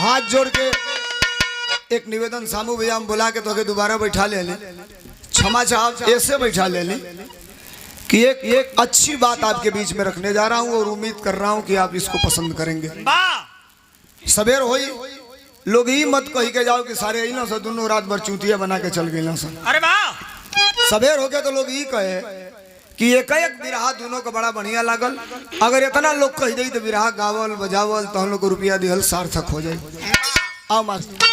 हाथ जोड़ के एक निवेदन सामू भैया हम बुला के तो के दोबारा बैठा ले लें, क्षमा चाह ऐसे बैठा ले लें कि एक अच्छी बात आपके बीच में रखने जा रहा हूं और उम्मीद कर रहा हूं कि आप इसको पसंद करेंगे। सवेर होई लोग ही मत कही के जाओ कि सारे ही ना सर दोनों रात भर चूतिया बना के चल गए ना सर। अरे वाह, सवेर हो गया तो लोग ही कहे कि एक बिरहा दोनों का बड़ा बढ़िया लागल। अगर इतना लोग कह दे तो बिरहा गावल बजावल तो हम लोग को रुपया दिहल सार्थक हो जाए। आओ मास्टर।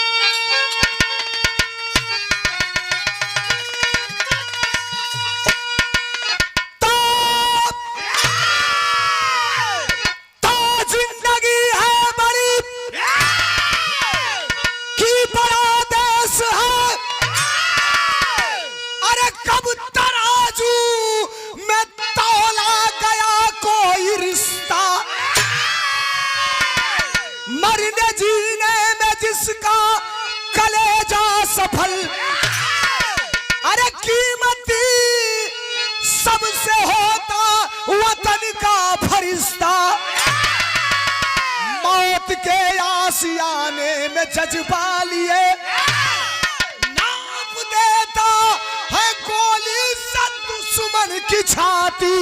सफल अरे कीमती सबसे होता वतन का फरिश्ता, मौत के आशियाने में जज्बा लिए नाप देता है गोली से दुश्मन की छाती।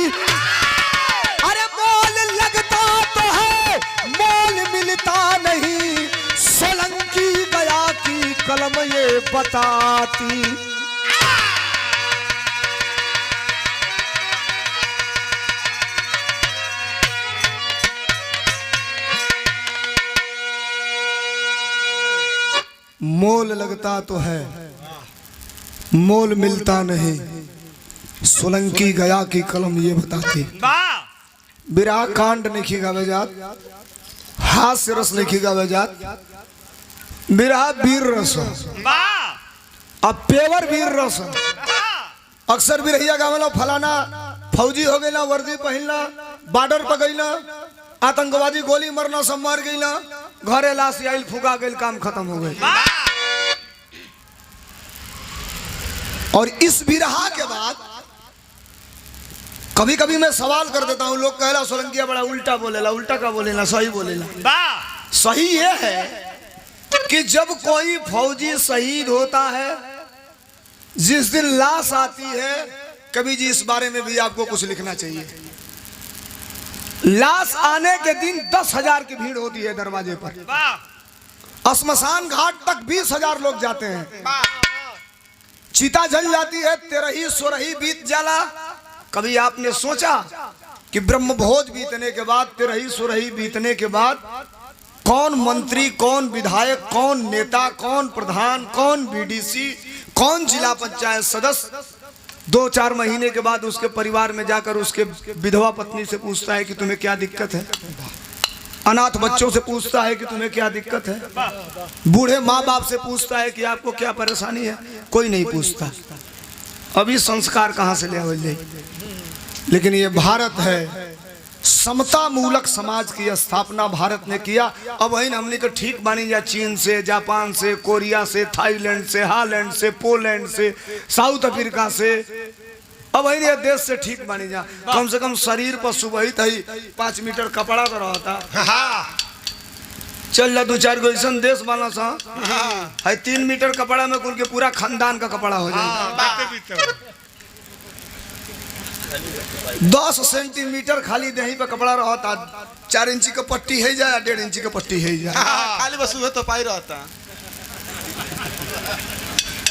अरे मोल लगता तो है मोल मिलता नहीं, सोलंकी गया की कलम ये बताती। मोल लगता तो है मोल मिलता नहीं, सोलंकी गया की कलम ये बताती। बिरहा कांड नहीं गावे जात, हास्य रस नहीं गावे जात, बिरहा वीर रस, अब पेवर वीर रस। अक्सर बिरहिया गावला फलाना फौजी हो गई ना, वर्दी पहनना, बॉर्डर पर गई ना, आतंकवादी गोली मरना सब मार गई ना, घरे लाश आइल फुका गई, काम खत्म हो गई। और इस बिरहा के बाद कभी कभी मैं सवाल कर देता हूं, लोग कहला सोलंकिया बड़ा उल्टा बोलेला, उल्टा का बोलेला सही बोलेला। सही ये है कि जब कोई फौजी शहीद होता है, जिस दिन लाश आती है, कभी जी इस बारे में भी आपको कुछ लिखना चाहिए। लाश आने के दिन 10,000 की भीड़ होती है दरवाजे पर, श्मशान घाट तक 20,000 लोग जाते हैं, चिता जल जाती है, 13 सोरही बीत जाला। कभी आपने सोचा कि ब्रह्मभोज बीतने के बाद, 13 सोरही बीतने के बाद कौन मंत्री, कौन विधायक, कौन नेता, कौन प्रधान, कौन बीडीसी, कौन जिला पंचायत सदस्य 2-4 महीने के बाद उसके परिवार में जाकर उसके विधवा पत्नी से पूछता है कि तुम्हें क्या दिक्कत है, अनाथ बच्चों से पूछता है कि तुम्हें क्या दिक्कत है, बूढ़े माँ बाप से पूछता है कि आपको क्या परेशानी है, कोई नहीं पूछता। अभी संस्कार कहाँ से ले आवे? लेकिन ये भारत है, समता मूलक समाज की स्थापना भारत ने किया। अब वही हमने को ठीक मानी जा, चीन से, जापान से, कोरिया से, थाईलैंड से, हालैंड से, पोलैंड से, साउथ अफ्रीका से, अब वही देश से ठीक मानी जा। कम से कम शरीर पर सुबह ही 5 मीटर कपड़ा तो रहता, चल जा 2-4 गो ऐसा देश वाला सा है 3 मीटर कपड़ा में कुल के पूरा खानदान का कपड़ा हो जाए। 10 सेंटीमीटर खाली दही पे कपड़ा रहता, 4 इंची का पट्टी है जाए, 1.5 इंची का पट्टी है जाए, खाली बस तो पाई रहता।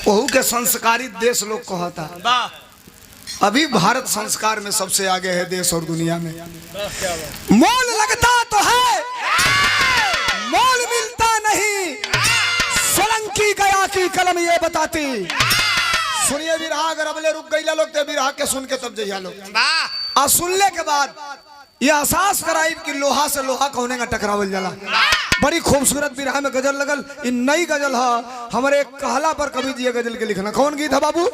वहू के संस्कारित देश लोग कहता। अभी भारत संस्कार में सबसे आगे है देश और दुनिया में। मोल लगता तो है मोल मिलता नहीं, सोलंकी गया की कलम ये बताती। सुनिए बिरहा, अगर अबले रुक गई लोग तो बिरहा के सुन के तब जइया लोग, और सुनने के बाद ये एहसास कराई कि लोहा से लोहा कौने का टकरावल जाला। बड़ी खूबसूरत बिरहा में गजल लगल, इन नई गजल है, हमारे कहला पर कभी दिए गजल के लिखना। कौन गीत है बाबू?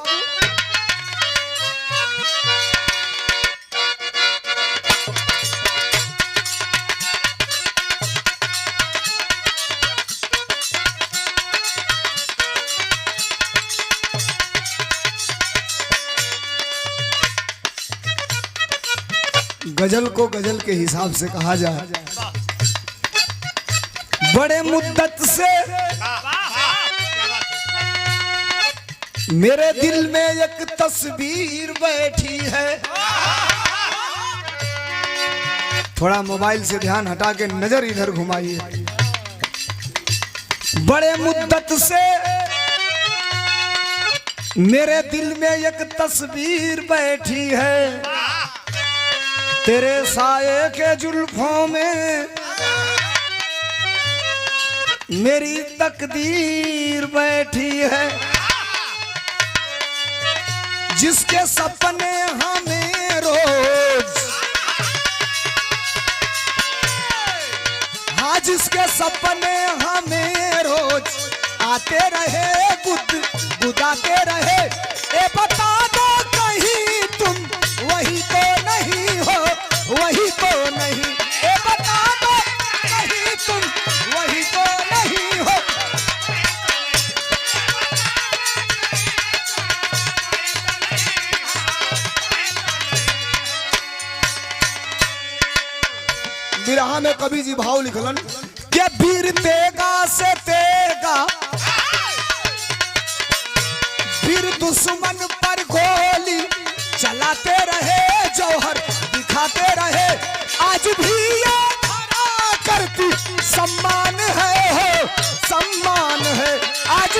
गजल को गजल के हिसाब से कहा जाए, बड़े मुद्दत से मेरे दिल में एक तस्वीर बैठी है। थोड़ा मोबाइल से ध्यान हटा के नजर इधर घुमाइए। बड़े मुद्दत से मेरे दिल में एक तस्वीर बैठी है। तेरे साये के जुल्फों में मेरी तकदीर बैठी है। जिसके सपने हमें रोज, हाँ जिसके सपने हमें रोज आते रहे, गुदाते रहे। ए बता दो कहीं तुम वही तो नहीं हो, वही तो नहीं। ए बता दो कहीं तुम वही तो नहीं हो। बिरहा में कवि जी भाव लिखलन के वीर तेगा से तेगा, वीर दुश्मन पर गोली चलाते रहे, जौहर दिखाते रहे। आज भी ये खड़ा करती सम्मान है, हो सम्मान है आज।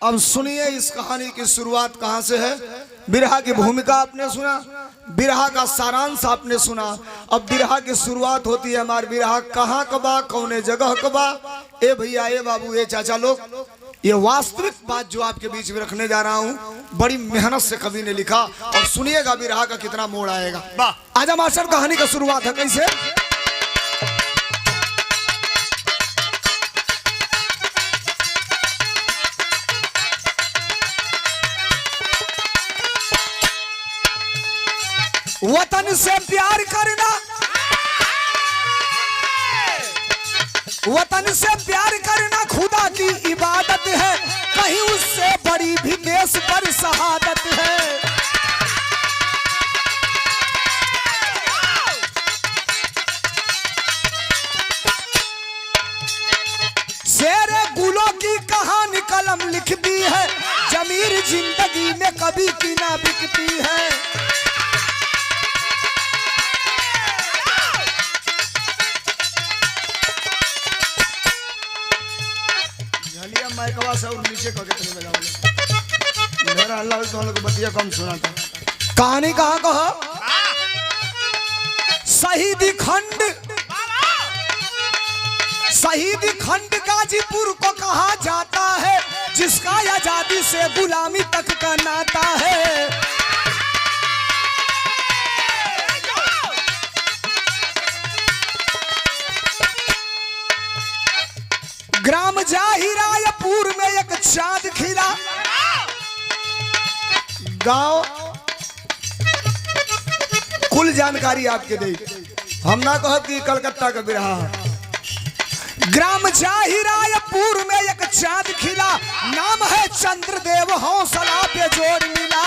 अब सुनिए इस कहानी की शुरुआत कहां से है। बिरहा की भूमिका आपने सुना, बिरहा का सारांश आपने सुना। अब बिरहा की शुरुआत होती है। हमारे बिरहा कहाँ कबा, कौने जगह कबा। ए भैया, ए बाबू, ए चाचा लोग, ये वास्तविक बात जो आपके बीच में रखने जा रहा हूँ, बड़ी मेहनत से कवि ने लिखा। और सुनिएगा बिरहा का कितना मोड़ आएगा। आजा मास्टर, कहानी का शुरुआत है कैसे। वतन से प्यार करना, वतन से प्यार करना खुदा की इबादत है। कहीं उससे बड़ी भी देश पर शहादत है। शेरे गुलों की कहानी कलम लिखती है। जमीर जिंदगी में कभी की ना बिकती है। से और नीचे मेरा अल्लाह तो बतिया कम सुना था। कहानी कहाँ कहा। शहीदी खंड, शहीदी खंड गाजीपुर को कहा जाता है, जिसका आजादी से गुलामी तक का नाता है। ग्राम जाहिरायपुर में एक चांद खिला। गांव कुल जानकारी आपके दे, हम ना कहो कि कलकत्ता का बिरहा। ग्राम जाहिरायपुर में एक चांद खिला, नाम है चंद्रदेव, हौसला पे जोर मिला।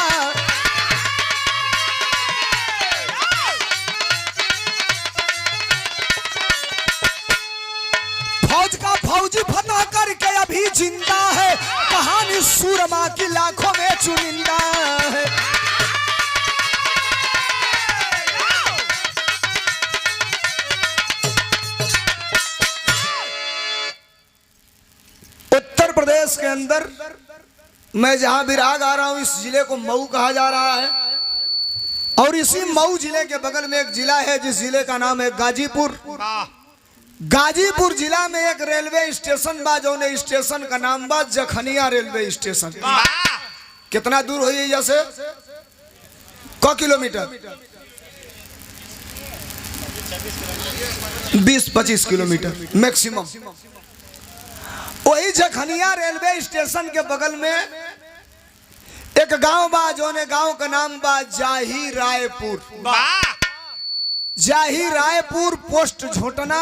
फौज का फौजी फतह करके अभी जिंदा है, कहानी सूरमा की लाखों में चुनिंदा है। उत्तर प्रदेश के अंदर मैं जहां बिरहा गा रहा हूं, इस जिले को मऊ कहा जा रहा है। और इसी मऊ जिले के बगल में एक जिला है, जिस जिले का नाम है गाजीपुर। गाजीपुर जिला में एक रेलवे स्टेशन बा, जो स्टेशन का नाम बा जखनिया रेलवे स्टेशन। कितना दूर हो यहाँ से, क किलोमीटर, 20-25 किलोमीटर मैक्सिमम। वही जखनिया रेलवे स्टेशन के बगल में एक गांव बा, जो गांव का नाम बा जाही रायपुर। जाही रायपुर, पोस्ट झोटना,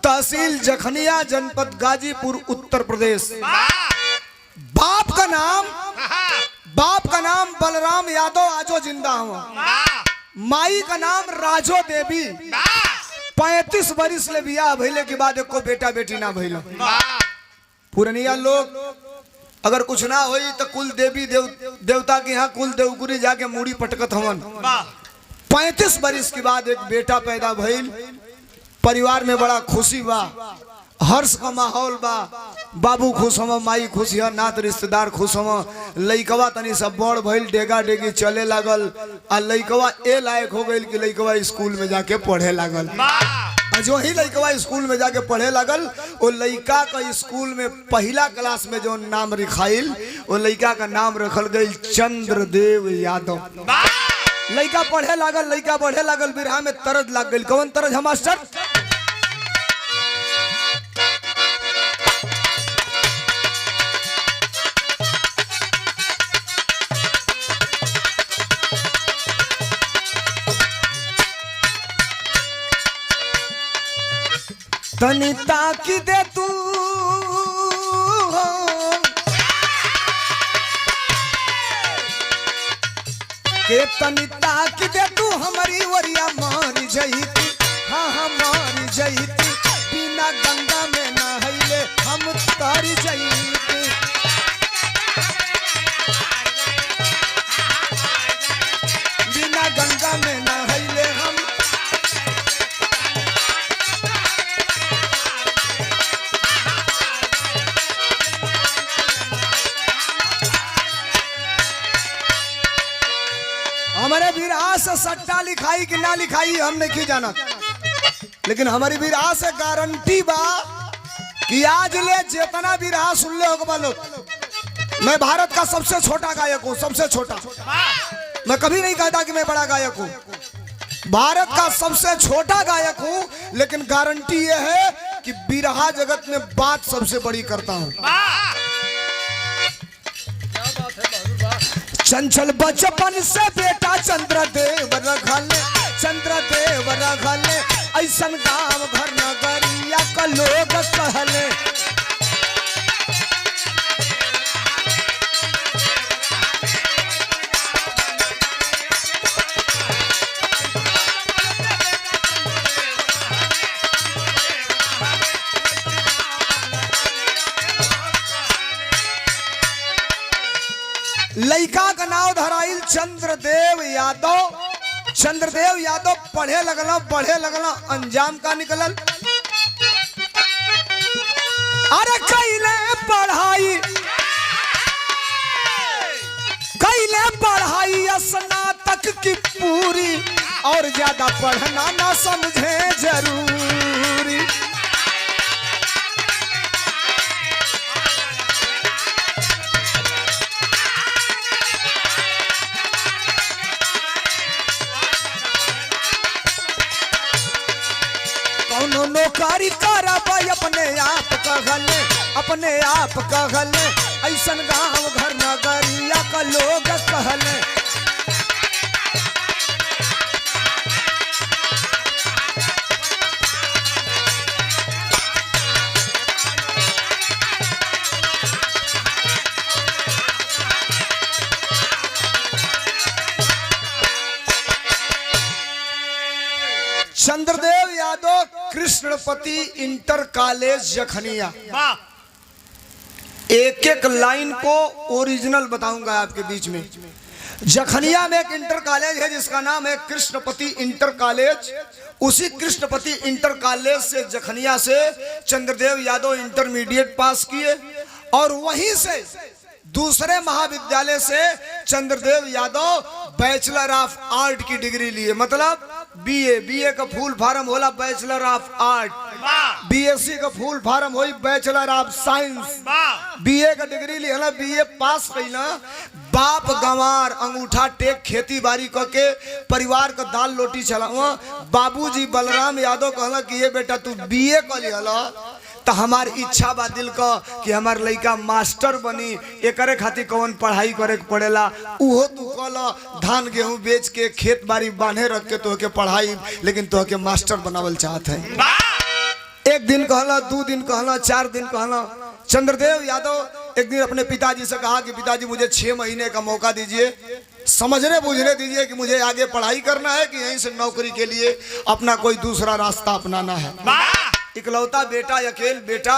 तहसील जखनिया, जनपद गाजीपुर, उत्तर प्रदेश। बाप का नाम बलराम यादव, आजो जिंदा हुआ। माई का नाम राजो देवी। 35 बरिस ले बियाह भइले के बाद एको बेटा बेटी ना भइल। पुरनिया लोग अगर कुछ ना होई तो कुल देवी देवता के यहाँ कुल देवगुरी जाके मूड़ी पटकत हवन। 35 बरिस के बाद एक बेटा पैदा भइल। परिवार में बड़ा खुशी बा, हर्ष का माहौल बा। बाबू खुश हम, माई खुश है, नात रिश्तेदार खुश हम। लइकवा तनी सब बड़ भइल, डेगा डेगी चले लागल। आ लइकवा ए लायक हो गइल कि लइकवा स्कूल में जाके पढ़े लागल। जो ही लइकवा स्कूल में जाके पढ़े लागल, वो लइका का स्कूल में पहला क्लास में जो नाम लिखाइल, वो लइका का नाम रखल गइल चंद्रदेव यादव। लइका पढ़े लागल, बिरहा में तरज लाग गइल। कौन तरज है मास्टर? तनी ताकी दे तू के तनी ताकी दे तू हमारी वरिया मारी जईती। हाँ मारी जईती, बिना गंगा में नहैले हम तारी जईती। बिना गंगा में नहैले हम। हमारे विरहा से सट्टा लिखाई कि ना लिखाई हम नहीं जाना, लेकिन हमारी विरहा से गारंटी बा कि आज ले जितना विरहा सुन ले होगा लोग, मैं भारत का सबसे छोटा गायक हूँ, सबसे छोटा। मैं कभी नहीं कहता कि मैं बड़ा गायक हूँ, भारत का सबसे छोटा गायक हूँ। लेकिन गारंटी ये है कि विरहा जगत में बात सबसे बड़ी करता हूँ। चंचल बचपन से बेटा चंद्रदेव रखले, ऐसन गांव घर नगरिया का लोग कहले। लइका का नाम धराइल चंद्रदेव यादव। चंद्रदेव यादव पढ़े लगला, अंजाम का निकलल। अरे कैले पढ़ाई स्नातक की पूरी, और ज्यादा पढ़ना ना समझे जरूरी। नौकरी करब अपने आप कहले, ऐसन गांव घर नगरिया का लोग कहले। Chandradev Yadav Krishnapati inter college Jakhania. एक लाइन को ओरिजिनल बताऊंगा आपके बीच में। जखनिया में एक इंटर कॉलेज है जिसका नाम है कृष्णपति इंटर कॉलेज। उसी कृष्णपति इंटर कॉलेज से जखनिया से चंद्रदेव यादव इंटरमीडिएट पास किए, और वहीं से दूसरे महाविद्यालय से Chandradev Yadav bachelor of art की डिग्री लिए। मतलब बीए का फुल फॉर्म होला बैचलर ऑफ आर्ट, बीएससी का फुल फॉर्म होई बैचलर ऑफ साइंस। बीए का डिग्री लिया, बीए पास कईला। बाप गंवार अंगूठा टेक खेती बाड़ी करके परिवार का दाल रोटी चलावा। बाबूजी बलराम यादव कहला कि ये बेटा तू बीए कर लिया तो हमार इच्छा बा दिल का कि हमार लड़का मास्टर बनी। एकरे खातिर कौन पढ़ाई करे पड़ेला, उहो तू कहला धान गेहूं बेच के खेत बाड़ी बांधे रख के तो के पढ़ाई, लेकिन तो के मास्टर बनावल चाहत है। एक दिन कहला, 2 दिन कहला, 4 दिन कहला। चंद्रदेव यादव एक दिन अपने पिताजी से कहा कि पिताजी मुझे 6 महीने का मौका दीजिए, समझने बूझने दीजिए कि मुझे आगे पढ़ाई करना है कि यहीं से नौकरी के लिए अपना कोई दूसरा रास्ता अपनाना है। इकलौता बेटा, अकेल बेटा,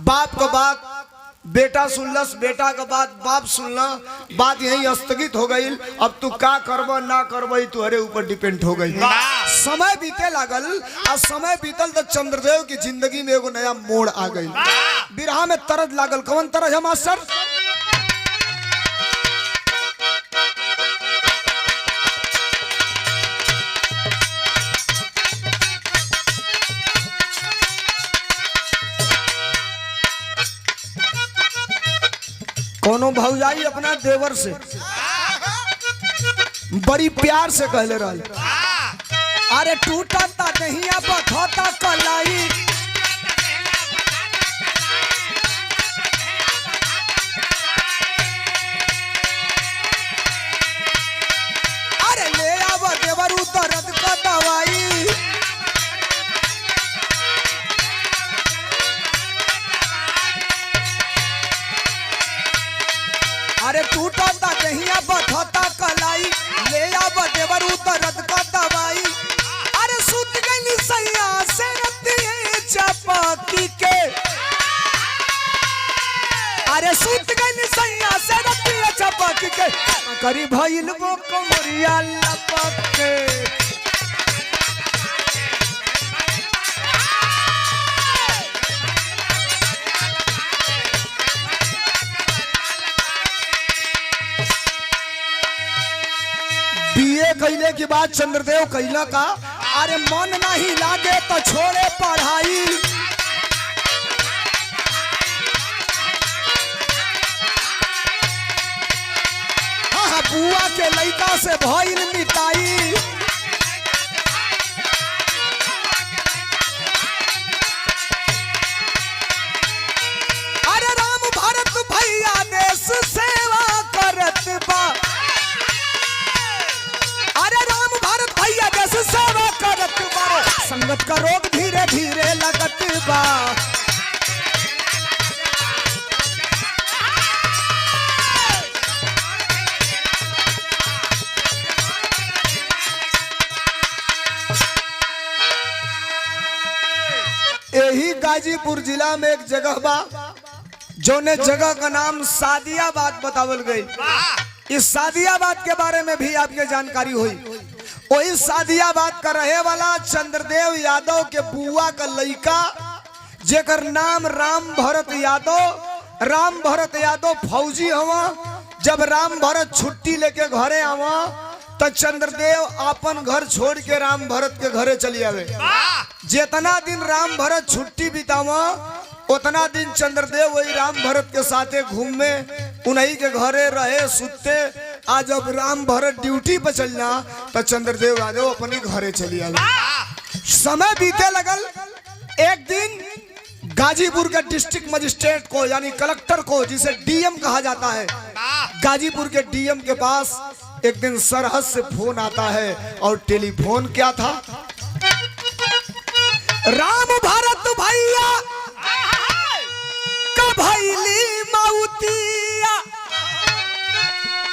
बाप का बात बेटा सुनलस, बेटा का बात बाप सुनला, बात यही स्थगित हो गई। अब तू का करब ना करब तुम्हारे ऊपर डिपेंड हो गई। समय बीते लागल और समय बीतल तो चंद्रदेव की जिंदगी में एगो नया मोड़ आ गई। बिरहा में तरज लागल। कौन तरज है मास्टर? कोनो भौजाई अपना देवर से बड़ी प्यार से कहले रहल, अरे टूटा ता दहिया बखता कलाई, अरे ले आव देवर दर्द का दवाई, अरे टूटा ता दहिया बखता कलाई, ले आव देवर दर्द का दवाई, अरे सुत गई सैया से रतिये चपाती के, अरे सुत गई सैया से रतिये चपाती के, करी भइल वो कमरिया लपक के। बीए कैले के बाद चंद्रदेव कैला का, अरे मन नहीं लागे तो छोड़े पढ़ाई, हाँ बुआ के लड़का से भइल मिटाई, अरे राम भारत भैया देश सेवा करत बा, अरे राम भारत भैया देश सेवा करत बा, संगत का रोग धीरे धीरे लगत बा, यही गाजीपुर जिला में एक जगह बा जोने जगह का नाम सादियाबाद बतावल गई। इस सादियाबाद के बारे में भी आपके जानकारी हुई। वही सादियाबाद का रहे वाला चंद्रदेव यादव के बुआ का लड़का जेकर नाम राम भरत यादव। राम भरत यादव फौजी हवा। जब राम भरत छुट्टी लेके घरे आवा तो चंद्रदेव अपन घर छोड़ के राम भरत के घरे चली आवे। जितना दिन राम भरत छुट्टी बितावा उतना दिन चंद्रदेव वही राम भरत के साथे घूमे, उन्हीं के घरे रहे सुते। आज जब राम भरत ड्यूटी पर चलना तो चंद्रदेव यादव अपने घरे चली आवे। समय बीते लगल। एक दिन गाजीपुर के डिस्ट्रिक्ट मजिस्ट्रेट को यानी कलेक्टर को, जिसे डीएम कहा जाता है, गाजीपुर के डीएम के पास एक दिन सरहद से फोन आता है। और टेलीफोन क्या था? राम भरत भैया भैली माउतिया,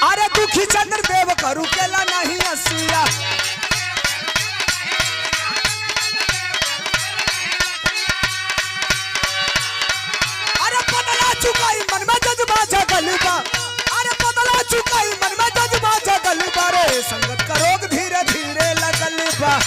अरे दुखी चंद्रदेव करू केला नहीं हसिया, अरे बदला चुकाई मन में जज्बा जगल बा, अरे बदला चुकाई मन में जज्बा जगल बा, रे संगत का रोग धीरे धीरे लगल बा।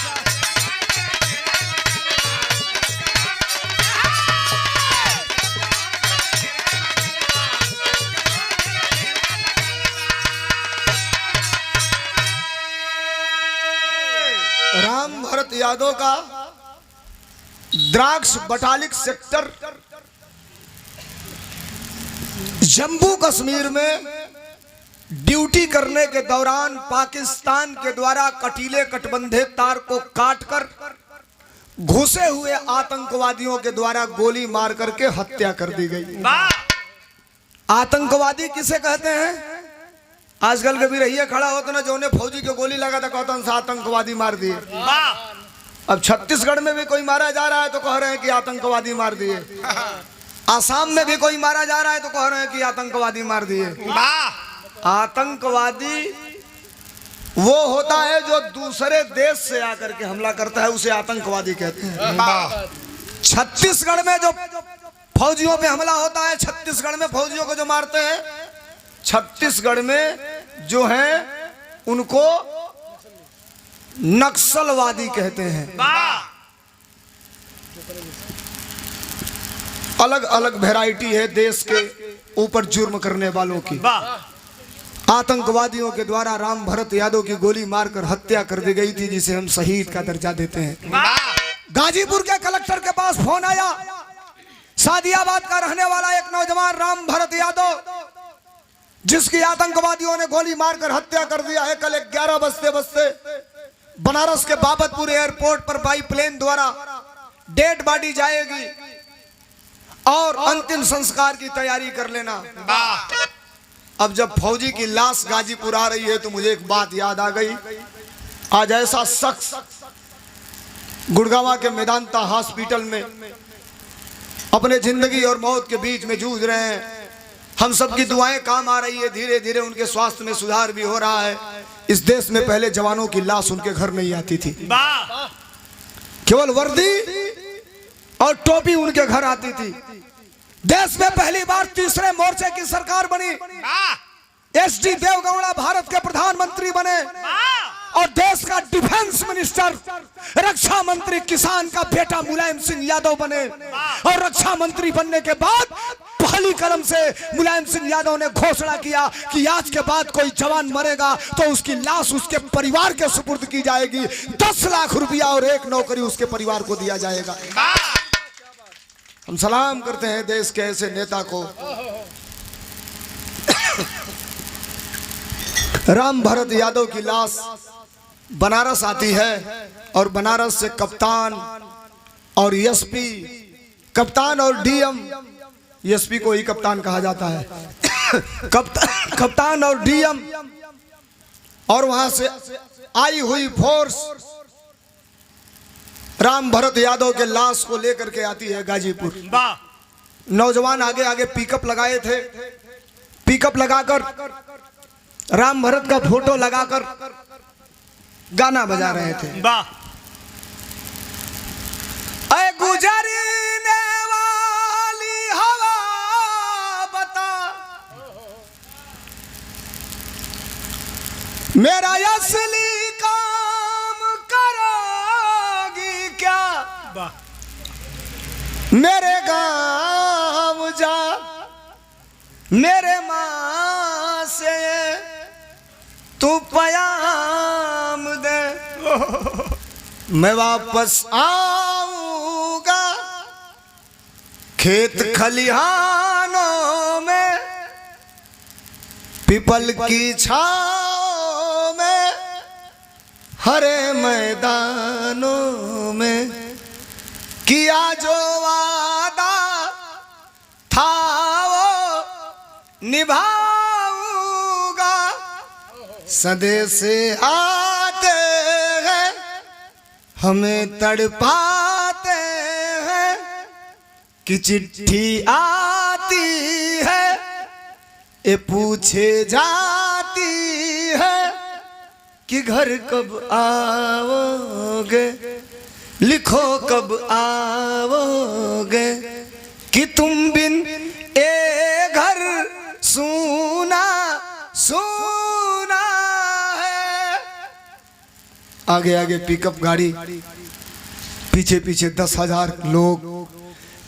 राम भरत यादव का द्राक्ष बटालिक सेक्टर जम्मू कश्मीर में ड्यूटी करने के दौरान पाकिस्तान के द्वारा कटीले कटबंधे तार को काटकर घुसे हुए आतंकवादियों के द्वारा गोली मार करके हत्या कर दी गई। आतंकवादी किसे कहते हैं? आजकल कभी रहिए खड़ा होता ना, जो ने फौजी के गोली लगा था कहता आतंकवादी मार दिए। अब छत्तीसगढ़ में भी कोई मारा जा रहा है तो कह रहे हैं कि आतंकवादी मार दिए, आसाम में भी कोई मारा जा रहा है तो कह रहे हैं कि आतंकवादी मार दिए। आतंकवादी वो होता है जो दूसरे देश से आकर के हमला करता है, उसे आतंकवादी कहते हैं। छत्तीसगढ़ में जो फौजियों पे हमला होता है, छत्तीसगढ़ में फौजियों को जो मारते हैं, छत्तीसगढ़ में जो है उनको नक्सलवादी कहते हैं। अलग अलग वैरायटी है देश के ऊपर जुर्म करने वालों की। आतंकवादियों के द्वारा राम भरत यादव की गोली मारकर हत्या कर दी गई थी, जिसे हम शहीद का दर्जा देते हैं। गाजीपुर के कलेक्टर के पास फोन आया, सादियाबाद का रहने वाला एक नौजवान राम भरत यादव, जिसकी आतंकवादियों ने गोली मारकर हत्या कर दिया है। कल 11 बजते बजते बनारस के बाबतपुर एयरपोर्ट पर बाई प्लेन द्वारा डेड बॉडी जाएगी और अंतिम संस्कार की तैयारी कर लेना। अब जब फौजी की लाश गाजीपुर आ रही है तो मुझे एक बात याद आ गई। आज ऐसा शख्स गुड़गांव के मेदांता हॉस्पिटल में अपने जिंदगी और मौत के बीच में जूझ रहे हैं। हम सबकी दुआएं काम आ रही है, धीरे धीरे उनके स्वास्थ्य में सुधार भी हो रहा है। इस देश में पहले जवानों की लाश उनके घर नहीं आती थी, केवल वर्दी और टोपी उनके घर आती थी। देश में पहली बार तीसरे मोर्चे की सरकार बनी, एसडी देवगौड़ा भारत के प्रधानमंत्री बने और देश का डिफेंस मिनिस्टर, रक्षा मंत्री किसान का बेटा मुलायम सिंह यादव बने। और रक्षा मंत्री बनने के बाद पहली कलम से मुलायम सिंह यादव ने घोषणा किया कि आज के बाद कोई जवान मरेगा तो उसकी लाश उसके परिवार के सुपुर्द की जाएगी, 10 लाख रुपया और 1 नौकरी उसके परिवार को दिया जाएगा। हम सलाम करते हैं देश के ऐसे नेता को। राम भरत यादव की लाश बनारस आती है और बनारस से कप्तान और एसपी, कप्तान और डीएम, एसपी को ही कप्तान कहा जाता है, कप्तान और डीएम, और वहां से आई हुई फोर्स राम भरत यादव के लाश को लेकर के आती है गाजीपुर। नौजवान आगे आगे पिकअप लगाए थे, पिकअप लगाकर राम भरत का फोटो लगाकर गाना बजा रहे थे। ऐ गुजरने वाली हवा बता, मेरा असली काम करोगी क्या, मेरे गाँव जा, मेरे माँ से तू पयाम दे, मैं वापस आऊंगा खेत खलिहानों में, पीपल की छांव में, हरे मैदानों में, किया जो वादा था वो निभाऊंगा, सदे से आते हैं हमें तड़पाते हैं, कि चिट्ठी आती है ये पूछे जाती है कि घर कब आओगे, लिखो कब आओगे, कि तुम बिन ए घर सूना सूना है। आगे आगे पिकअप गाड़ी, पीछे पीछे 10,000 लोग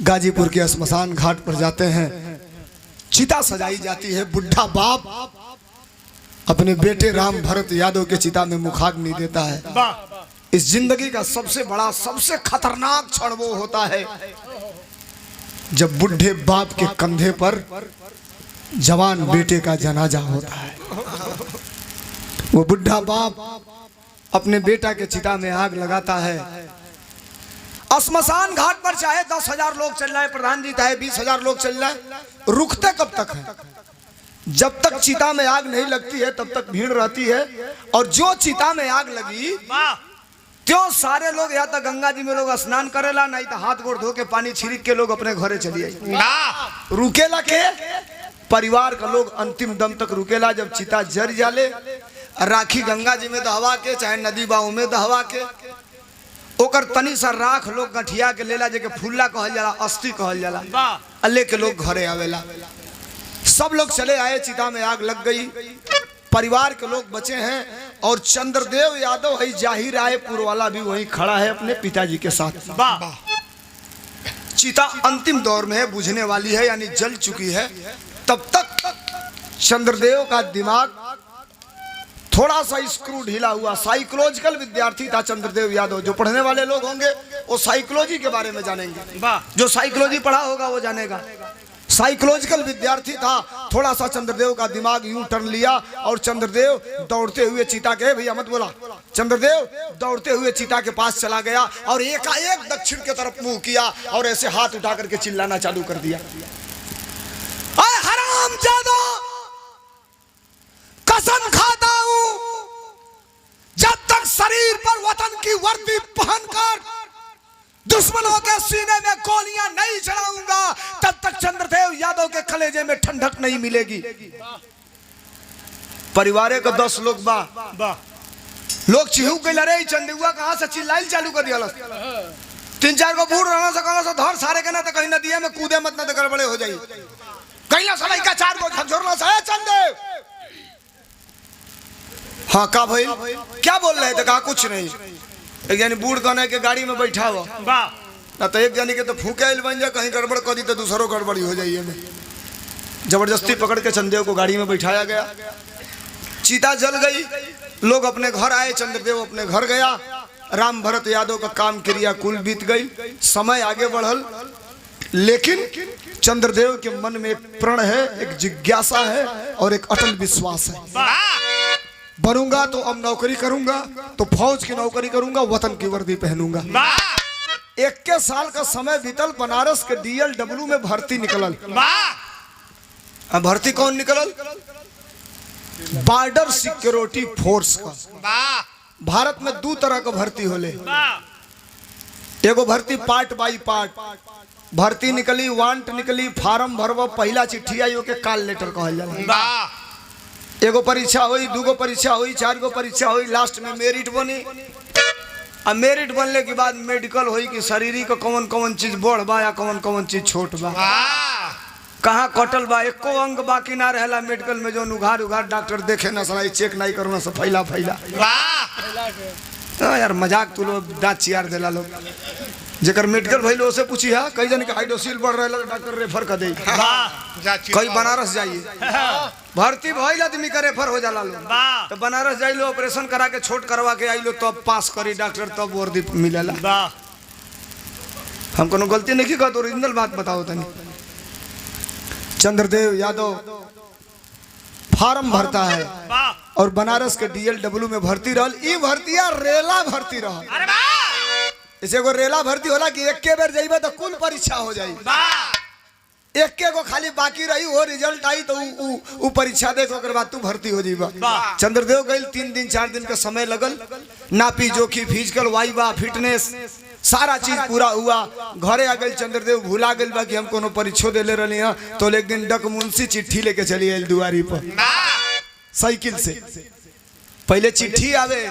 गाजीपुर के श्मशान घाट पर जाते हैं। चिता सजाई जाती है। बुढ़ा बाप अपने बेटे राम भरत यादव के चिता में मुखाग्नि देता है। इस जिंदगी का सबसे बड़ा, सबसे खतरनाक क्षण वो होता है जब बुढ़े बाप के कंधे पर जवान बेटे का जनाजा होता है। वो बुढ़ा बाप अपने बेटा के चिता में आग लगाता है। श्मशान घाट पर चाहे 10,000 लोग चल रहे, प्रधान जी चाहे 20,000 लोग चल रहे, रुकते कब तक है? जब तक चिता में आग नहीं लगती है तब तक भीड़ रहती है। और जो चिता में आग लगी त्यों सारे लोग या तो गंगा जी में लोग स्नान करेला, नहीं तो हाथ गोड़ धो के पानी छिड़क के लोग अपने घरे चलिए। रुकेला के परिवार का लोग अंतिम दम तक रुकेला। जब चिता जर जाले, राखी गंगा जी में दहवा के चाहे नदी बाऊ में दहवा के ओकर तनी सा राख लोग गठिया के लेला, जेके फुल्ला कहल जाला, अस्थि कहल जाला, अल्ले के लोग घरे आवेला। सब लोग चले आए, चिता में आग लग गई, परिवार के लोग बचे हैं और चंद्रदेव यादव है जाहिर रायपुर वाला भी वहीं खड़ा है अपने पिताजी के साथ। चिता अंतिम दौर में है, बुझने वाली है यानी जल चुकी है। तब तक चंद्रदेव का दिमाग थोड़ा सा स्क्रू ढीला हुआ। साइकोलॉजिकल विद्यार्थी था चंद्रदेव यादव। जो पढ़ने वाले लोग होंगे वो साइकोलॉजी के बारे में जानेंगे, जो साइकोलॉजी पढ़ा होगा वो जानेगा। साइकोलॉजिकल विद्यार्थी था। थोड़ा सा चंद्रदेव का दिमाग यूं टर्न लिया और चंद्रदेव दौड़ते हुए चीता के, भैया मत बोला, चंद्रदेव दौड़ते हुए चीता के पास चला गया और एकाएक दक्षिण की तरफ मुंह किया और ऐसे हाथ उठा करके चिल्लाना चालू कर दिया, अरे हरामजादा, कसम खाता हूं जब तक शरीर पर वतन की वर्दी पहनकर दुश्मनों के सीने में गोलियां नहीं चढ़ाऊंगा तब तक चंद्रदेव यादव के कलेजे में ठंडक नहीं मिलेगी। परिवार का 10 लोग बा लोग चिहू के लड़े, चंदेवा कहां से चिल्लाई चालू कर दिया। 3-4 को बूढ़ रहना से कहना से धर सारे के ना तो कहीं नदिया में कूदे मत ना तो गड़बड़े हो जाई, कहीं ना सलाई का 4 को झकझोरना से चंदेव। हाँ का भाई क्या बोल रहे थे? कहा कुछ नहीं। एक जानी बूढ़ कहने के गाड़ी में बैठा हुआ ना तो एक जानी के तो फूके बन जाए, कहीं गड़बड़ कर दी तो दूसरों गड़बड़ी हो जाइए। जबरदस्ती पकड़ के चंदेव को गाड़ी में बैठाया गया। चीता जल गई, लोग अपने घर आए, चंद्रदेव अपने घर गया। राम भरत यादव का काम क्रिया कुल बीत गई। समय आगे बढ़ल, लेकिन चंद्रदेव के मन में एक प्रण है, एक जिज्ञासा है और एक अटल विश्वास है। बनूंगा तो अब नौकरी करूंगा, तो फौज की नौकरी करूंगा, वतन की वर्दी पहनूंगा। 21 साल का समय बीतल, बनारस के DLW में भर्ती निकलल। भर्ती कौन निकलल? बॉर्डर सिक्योरिटी फोर्स का। भारत में 2 तरह का भर्ती होले। एगो भर्ती पार्ट बाई पार्ट भर्ती निकली, वांट निकली, फार्म भरवा, पहला चिट्ठी आई ओके कॉल लेटर कहल जाला। एगो परीक्षा हुई, 2 गो परीक्षा हुई, 4 गो परीक्षा हुई, लास्ट में मेरिट बनी। अब मेरिट बनने के बाद मेडिकल हुई कि शरीरी को कौन कौन चीज बढ़ बा या कौन कौन चीज छोट बा, कहाँ कटल बा, एको अंग बाकी ना रहला मेडिकल में जो उघार उघार डॉक्टर देखे ना सलाई चेक नहीं करना से फैला फैला। यार मजाक तू लोग दांत चियार देला लोग। जेकर मेडिकल भइलो से पूछी है, कई जन के हाइड्रोसिल बढ़ रहा है डॉक्टर रेफर कर दे, कई बनारस जाइए। भर्ती भइल आदमी का रेफर हो जाला लोग, तो बनारस जाइलो, ऑपरेशन करा के छोट करवा के आइलो, तब पास करी डॉक्टर, तब वर्दी मिलेला। हम कोनो गलती नहीं की, तो ओरिजिनल बात बताओ तनी। चंद्रदेव यादव फार्म भरता है और बनारस के DLW में भर्ती रहल। ई भर्तिया रेला भर्ती रहल। इसे को रेला भर्ती होला कि एक के बेर जाइबे तो कुल परीक्षा हो जाई, एक के को खाली बाकी रही, वो रिजल्ट आई तो उ परीक्षा दे के बाद तू भर्ती हो जाइबा। चंद्रदेव गइल, 3 दिन 4 दिन का समय लगल। नापी जोखी, फिजिकल, वाइवा, फिटनेस, सारा चीज पूरा हुआ। घरे आ गए चंद्रदेव, भूला गइल बा कि हम कोनो परीक्षा देले रहनी है। तो एक दिन डक मुंशी चिट्ठी लेके चली आइल दुआरी पर साइकिल से। पहले चिट्ठी आवे,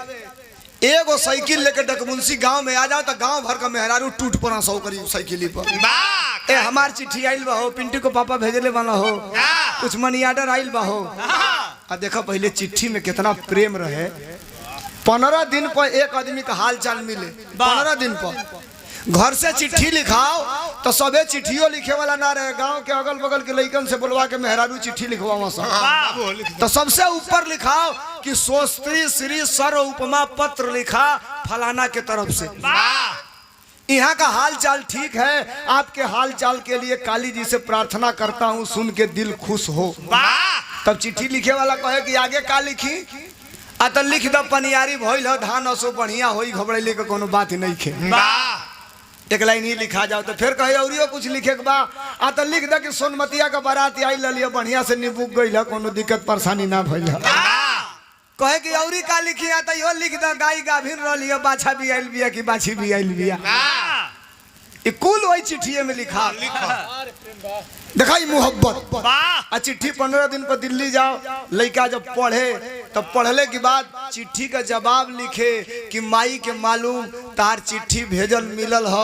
एगो साइकिल लेके डकमुंशी गांव में आ जाओ तो गांव भर का मेहरारू टूट पड़ा सौ करी साइकिल पर। ए हमार चिट्ठी आइल बा हो, पिंटू को पापा भेजले वाला हो, कुछ मनी ऑर्डर आइल बा हो। आ देखो पहले चिट्ठी में कितना प्रेम रहे। 15 दिन पर एक आदमी का हाल चाल मिले। 15 दिन पर घर से चिट्ठी लिखाओ तो सबे चिट्ठियों लिखे वाला ना रहे। गांव के अगल बगल के लइकन से बुलवा के मेहरारू चिट्ठी लिखवाओ सब। तो सबसे ऊपर लिखाओ कि सोस्त्री श्री सर्व उपमा पत्र लिखा फलाना के तरफ से। यहाँ का हाल चाल ठीक है, आपके हाल चाल के लिए काली जी से प्रार्थना करता हूँ, सुन के दिल खुश हो। तब चिट्ठी लिखे वाला कहे कि आगे का लिखी? आ तो लिख द पनियारी भइल हो, धान असो बढ़िया होई, घबराइले के कोनो बात नहीं खे। एक लाइन ही लिखा जाओ। तो फिर कहे और कुछ लिखे के बा, आ तो लिख द कि सोनमतिया का बारात आई लिया, बढ़िया से निबुक गई, कोनो दिक्कत परेशानी ना भइल। कहे कि औरी का लिखिया तो यो लिख द गाय गाभिन रलियो बाछा भी आइल बिया कि बाछी भी आइल बिया। ये कुल वही चिट्ठिए में लिखा दिखाई मोहब्बत। आ चिट्ठी 15 दिन पर दिल्ली जाओ, लड़का जब पढ़े तब पढ़ले के बाद चिट्ठी का जवाब लिखे कि माई के मालूम तार चिट्ठी भेजल मिलल ह,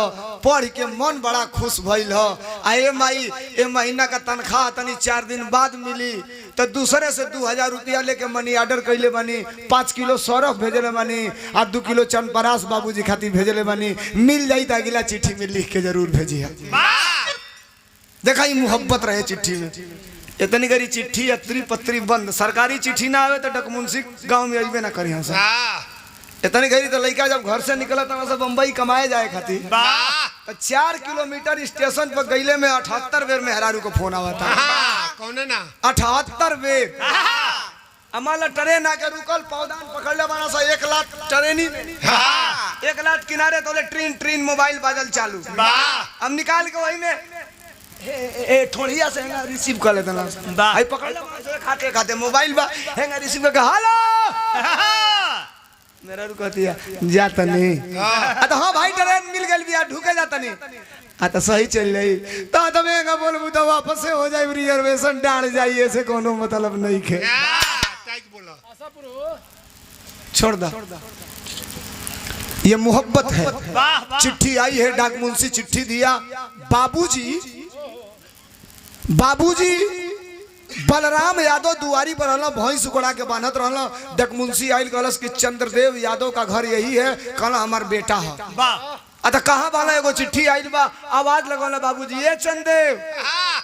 पढ़ के मन बड़ा खुश भइल ह। आ ए माई ए महीना का तनख्वाह तनी 4 दिन बाद मिली तो दूसरे से 2000 रुपया लेके मनी ऑर्डर कैले बनी, 5 किलो सरफ भेजले बनी आ 2 किलो चनपरास बाबूजी खातिर भेजले बनी। मिल जाई तो अगला चिट्ठी में लिख के जरूर भेजी है। देखा ही मोहब्बत रहे चिट्ठी में। इतनी गरी चिट्ठी अत्री पत्री बंद, सरकारी चिट्ठी ना आवे तो डकमुंसी गांव में अइबे ना करी हमसे। इतनी गरी तो लड़का जब घर से निकला था बम्बई कमाए जाए खातिर तो 4 किलोमीटर स्टेशन पर गईले में 78 बेर मेहरारू को फोन आवा था। कौन ना 78 बेर हमारा ट्रेन आके रुकल, पौधान पकड़ले बना सा 1 लाख ट्रेनी में 1 लाख किनारे तो ट्रेन ट्रेन मोबाइल बाजल चालू। हम निकाल के वही में ठोड़िया से रिसीव कर लेते ना, आई पकड़ ले खाते खाते मोबाइल बा हैंगा रिसीव करके हेलो मेरा रुकती है जाता नहीं। तो हाँ भाई ट्रेन मिल गई बिया ढुके जाता नहीं। तो सही चल रही तो महंगा बोलबू तो वापस से हो जाए, रिजर्वेशन डाल जाइए से कोनो मतलब नहीं खे। छोड़ दा, ये मोहब्बत है। चिट्ठी आई है, डाक मुंशी चिट्ठी दिया। बाबूजी बलराम यादव दुआरी पर रहला, भैंस उकड़ा के बांधत रहला। डकमुंशी आइल कहलस कि चंद्रदेव यादव का घर यही है, कहला हमार बेटा है। अतः कहाँ वाला एगो चिट्ठी आइल बा, आवाज लगौला बाबूजी ए चंदेव।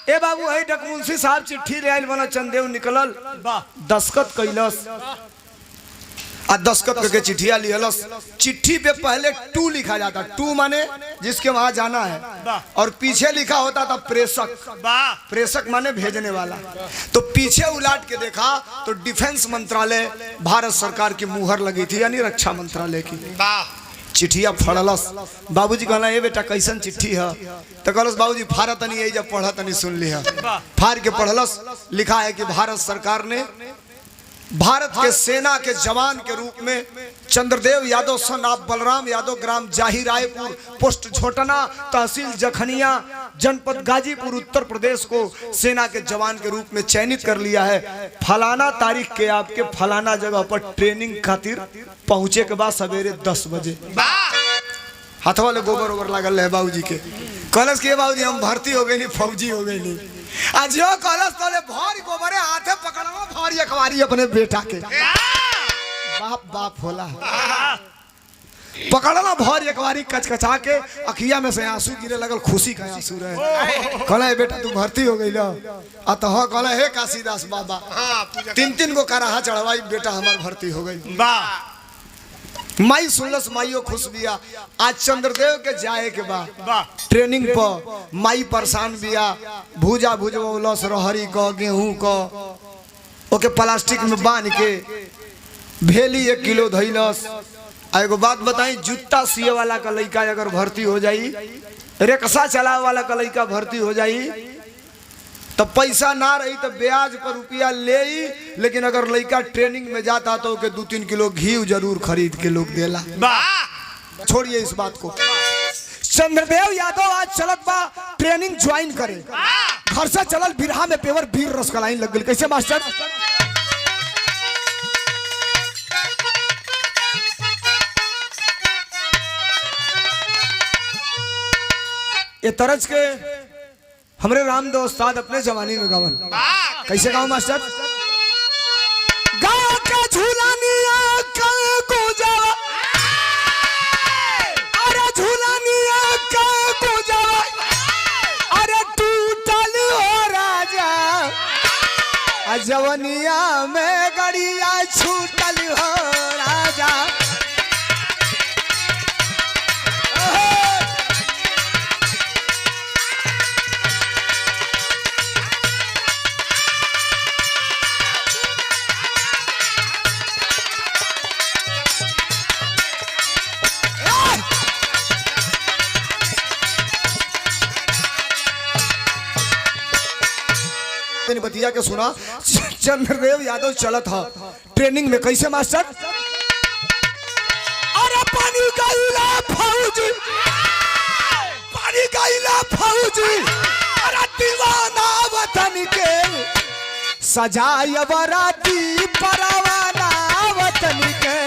ए बाबू है डकमुंशी साहब चिट्ठी ले आइल बना। चंदेव निकलल, दस्खत कैलस आ दस्खत करके चिट्ठिया लिहलस। चिट्ठी पे पहले टू लिखा जाता, टू माने जिसके वहां जाना है, और पीछे लिखा होता था प्रेषक। प्रेषक माने भेजने वाला। तो पीछे उलाट के देखा तो डिफेंस मंत्रालय भारत सरकार की मुहर लगी थी, यानी रक्षा मंत्रालय की। चिट्ठिया फड़लस। बाबूजी कहला ए बेटा कैसन चिट्ठी है? तो कहलस बाबूजी फाड़ा तनी यही जब पढ़ा तनी सुन लिया। फाड़ के पढ़लस, लिखा है कि भारत सरकार ने भारत के सेना के जवान के रूप में Chandradev Yadav son of Balram Yadav, gram जाही रायपुर, पोस्ट झोटना, तहसील जखनिया, जनपद गाजीपुर, उत्तर प्रदेश को सेना के जवान के रूप में चयनित कर लिया है। फलाना तारीख के आपके फलाना जगह पर ट्रेनिंग खातिर पहुंचे के बाद सवेरे 10 बजे। हाथ वाले गोबर ओबर लागल है बाबूजी के। कॉलेज के बाबूजी हम भर्ती हो गई, फौजी हो गई। आज यो कॉलेज तले भारी गोबरे हाथे पकड़वा भारी अखबारी अपने बेटा के। बाप बाप होला पकड़ना भारी अखबारी कचकचा के, अखिया में से आंसू गिरे लगल, खुशी का आंसू रहे। कहला बेटा तू भर्ती हो गई लो। अतः कहला हे काशीदास बाबा 3-3 गो कराहा चढ़वाई, बेटा हमार भर्ती हो गई। माई सुनलस, माइयो खुश बिया। आज चंद्रदेव के जाए के बाद ट्रेनिंग पर माई परेशान बिया। भूजा भुजवलस रहरी क गेहूं क ओके प्लास्टिक में बांध के भेली 1 किलो धैलस। एगो बात बताई, जूता सिए वाला का लड़का अगर भर्ती हो जाई, रिक्शा चलावे वाला का लड़का भर्ती हो जाई तो पैसा ना रही तो ब्याज पर रुपया ले ही, लेकिन अगर लड़का ट्रेनिंग में जाता तो के 2-3 किलो घी जरूर खरीद के लोग देला। छोड़िए इस बात को। चंद्रदेव यादव आज चलत बा ट्रेनिंग ज्वाइन करे, घर से चलल बिरहा में पेवर वीर रसकलाइन लग गई। कैसे मास्टर? ये तरज के हमरे रामदेव उस्ताद अपने जवानी में गावन। कैसे गाँव मास्टर? गाँव का झूलानिया का गुजारा, अरे झूलानिया का गुजारा, अरे टूटल हो राजा, जवनिया में गड़िया छूटल हो राजा। बतिया के सुना, चंद्रदेव यादव चलत ह ट्रेनिंग में। कैसे मास्टर? अरे पानी गईला फौजी, पानी गईला फौजी, अरे दीवाना वतन के सजाय बराती परवाना वतन के।